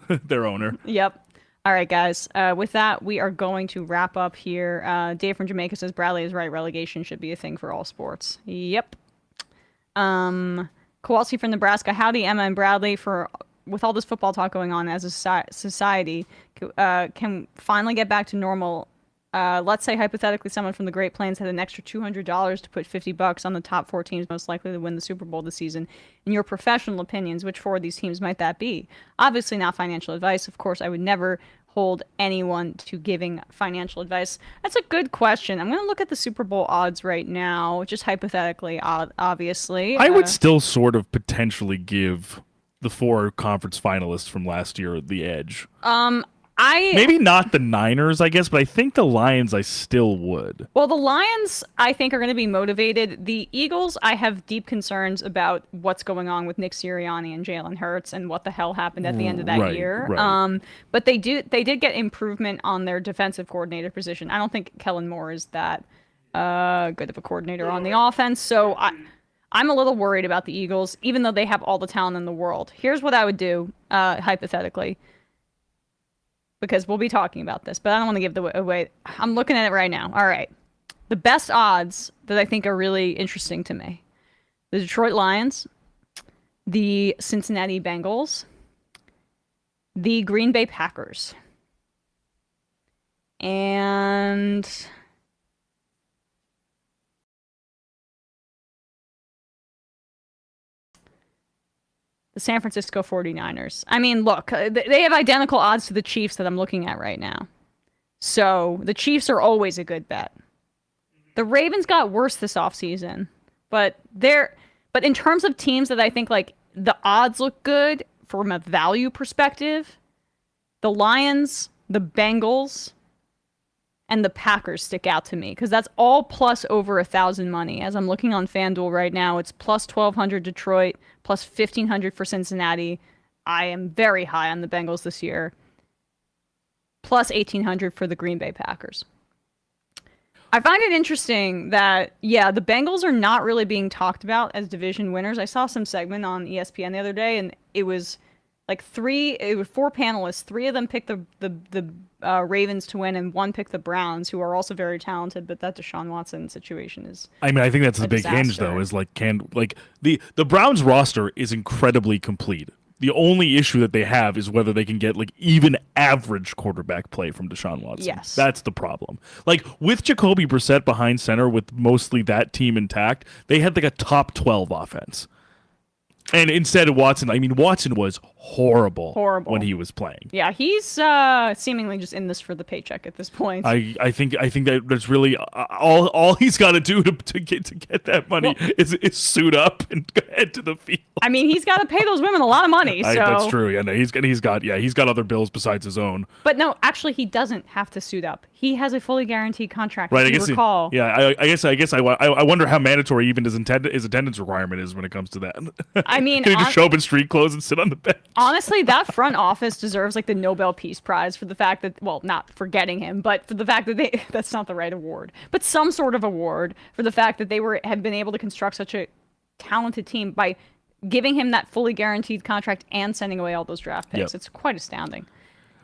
their owner. Yep. All right, guys. With that, we are going to wrap up here. Dave from Jamaica says Bradley is right. Relegation should be a thing for all sports. Yep. Kowalski from Nebraska. Howdy, Emma and Bradley. With all this football talk going on as a society, can finally get back to normal. Let's say hypothetically someone from the Great Plains had an extra $200 to put $50 on the top 4 teams most likely to win the Super Bowl this season. In your professional opinions, which 4 of these teams might that be? Obviously not financial advice. Of course, I would never hold anyone to giving financial advice. That's a good question. I'm going to look at the Super Bowl odds right now, just hypothetically, obviously. I would still sort of potentially give the 4 conference finalists from last year the edge. Maybe not the Niners, I guess, but I think the Lions I still would. Well, the Lions, I think, are going to be motivated. The Eagles, I have deep concerns about what's going on with Nick Sirianni and Jalen Hurts and what the hell happened at the end of that year. Right. But they did get improvement on their defensive coordinator position. I don't think Kellen Moore is that good of a coordinator on the offense. So I'm a little worried about the Eagles, even though they have all the talent in the world. Here's what I would do, hypothetically. Because we'll be talking about this, but I don't want to give away. I'm looking at it right now. All right. The best odds that I think are really interesting to me. The Detroit Lions, the Cincinnati Bengals, the Green Bay Packers, and the San Francisco 49ers. I mean, look, they have identical odds to the Chiefs that I'm looking at right now. So the Chiefs are always a good bet. The Ravens got worse this offseason, but in terms of teams that I think the odds look good from a value perspective, the Lions, the Bengals, and the Packers stick out to me because that's all plus over 1,000 money. As I'm looking on FanDuel right now, it's plus 1,200 Detroit, plus 1,500 for Cincinnati. I am very high on the Bengals this year. Plus 1,800 for the Green Bay Packers. I find it interesting that, the Bengals are not really being talked about as division winners. I saw some segment on ESPN the other day, and it was it was 4 panelists. 3 of them picked the Ravens to win, and 1 picked the Browns, who are also very talented. But that Deshaun Watson situation is. I mean, I think that's the big hinge, though. Is the Browns roster is incredibly complete. The only issue that they have is whether they can get even average quarterback play from Deshaun Watson. Yes, that's the problem. With Jacoby Brissett behind center, with mostly that team intact, they had a top 12 offense. And instead of Watson, Watson was horrible when he was playing. Yeah, he's seemingly just in this for the paycheck at this point. I think that that's really all he's got to do to get that money is suit up and head to the field. He's got to pay those women a lot of money. So that's true. Yeah, no, he's got other bills besides his own. But no, actually, he doesn't have to suit up. He has a fully guaranteed contract. Right, If you recall. Yeah, I guess I wonder how mandatory even his attendance requirement is when it comes to that. I mean, can he just show up in street clothes and sit on the bench? Honestly, that front office deserves like the Nobel Peace Prize for the fact that, well, not for getting him, but for the fact that that's not the right award, but some sort of award for the fact that they have been able to construct such a talented team by giving him that fully guaranteed contract and sending away all those draft picks. Yep. It's quite astounding.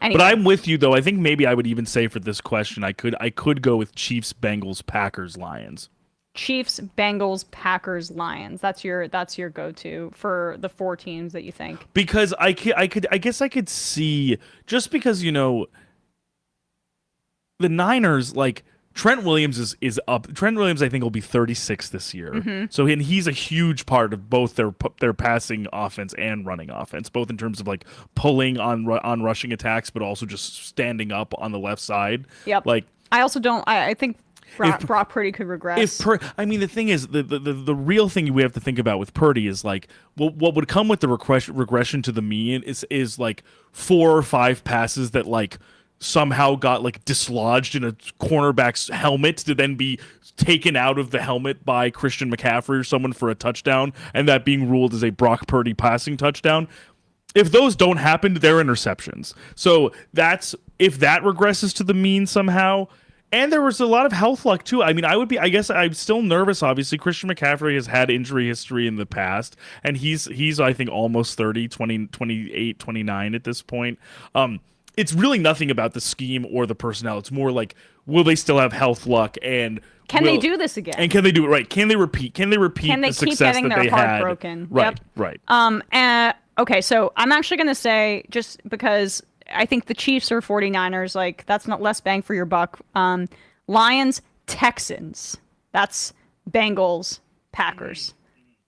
Anyway. But I'm with you though. I think maybe I would even say for this question, I could go with Chiefs, Bengals, Packers, Lions. Chiefs, Bengals, Packers, Lions. That's your go-to for the 4 teams that you think. Because I guess I could see, just because the Niners, like Trent Williams is up. Trent Williams, I think, will be 36 this year. Mm-hmm. So he's a huge part of both their passing offense and running offense, both in terms of like pulling on rushing attacks, but also just standing up on the left side. Yep. Like I also don't. I think Brock Purdy could regress. I mean, the thing is, the real thing we have to think about with Purdy is like, what would come with the regression to the mean is like 4 or 5 passes that like somehow got like dislodged in a cornerback's helmet to then be taken out of the helmet by Christian McCaffrey or someone for a touchdown, and that being ruled as a Brock Purdy passing touchdown. If those don't happen, they're interceptions. So if that regresses to the mean somehow. And there was a lot of health luck too. I mean, I guess I'm still nervous. Obviously, Christian McCaffrey has had injury history in the past, and he's I think almost 30, 28, 29 at this point. It's really nothing about the scheme or the personnel. It's more like, will they still have health luck, and can they do this again? And can they do it right? Can they repeat? Can they keep getting their heart broken? Right, yep. Right. Okay, so I'm actually going to say, just because I think the Chiefs or 49ers, like, that's not less bang for your buck. Lions, Texans. That's Bengals, Packers.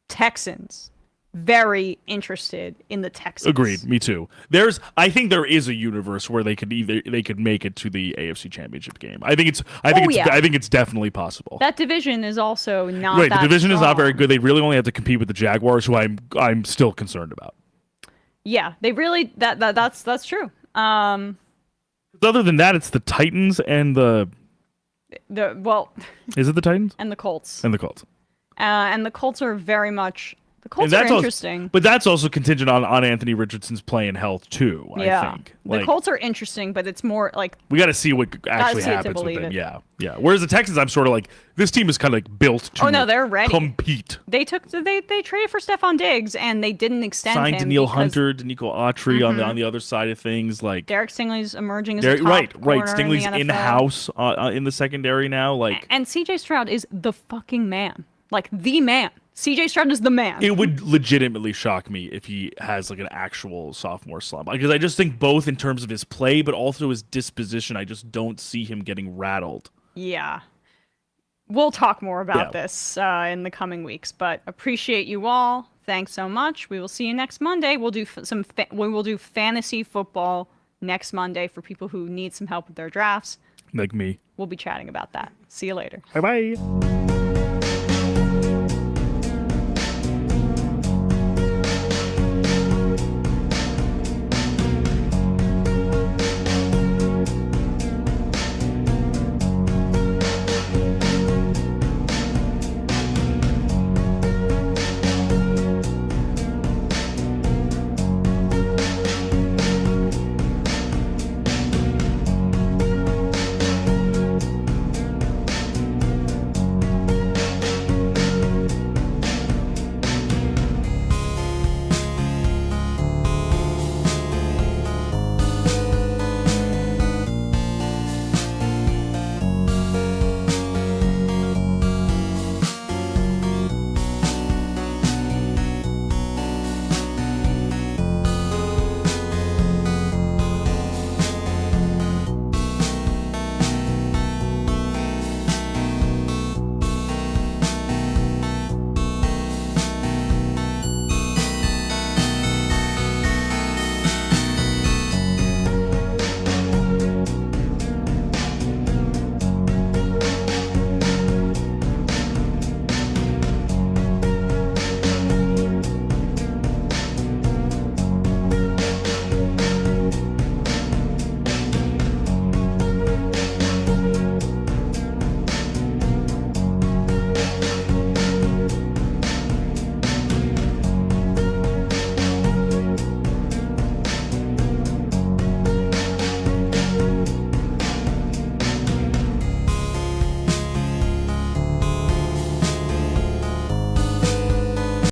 Texans. Very interested in the Texans. Agreed. Me too. I think there is a universe where they could make it to the AFC Championship game. I think it's definitely possible. That division is also not right. That the division strong. is not very good. They really only have to compete with the Jaguars, who I'm still concerned about. Yeah, they really that's true. Other than that, it's the Titans and is it the Titans and the Colts and the Colts are very much. The Colts are interesting. But that's also contingent on Anthony Richardson's play and health too, I think. The Colts are interesting, but it's more like we got to see what actually happens with them. Yeah. Whereas the Texans, I'm sort of like, this team is kind of like built to they're ready. Compete. They traded for Stephon Diggs and they didn't extend him. Signed Danielle Hunter, Danico Autry on the other side of things. Like Derek Stingley's emerging as a top corner Stingley's in the NFL. In-house in the secondary now. Like, and CJ Stroud is the fucking man. Like the man. CJ Stroud is the man. It would legitimately shock me if he has like an actual sophomore slump, because I just think both in terms of his play, but also his disposition, I just don't see him getting rattled. Yeah. We'll talk more about this in the coming weeks, but appreciate you all. Thanks so much. We will see you next Monday. We'll do we will do fantasy football next Monday for people who need some help with their drafts. Like me. We'll be chatting about that. See you later. Bye-bye.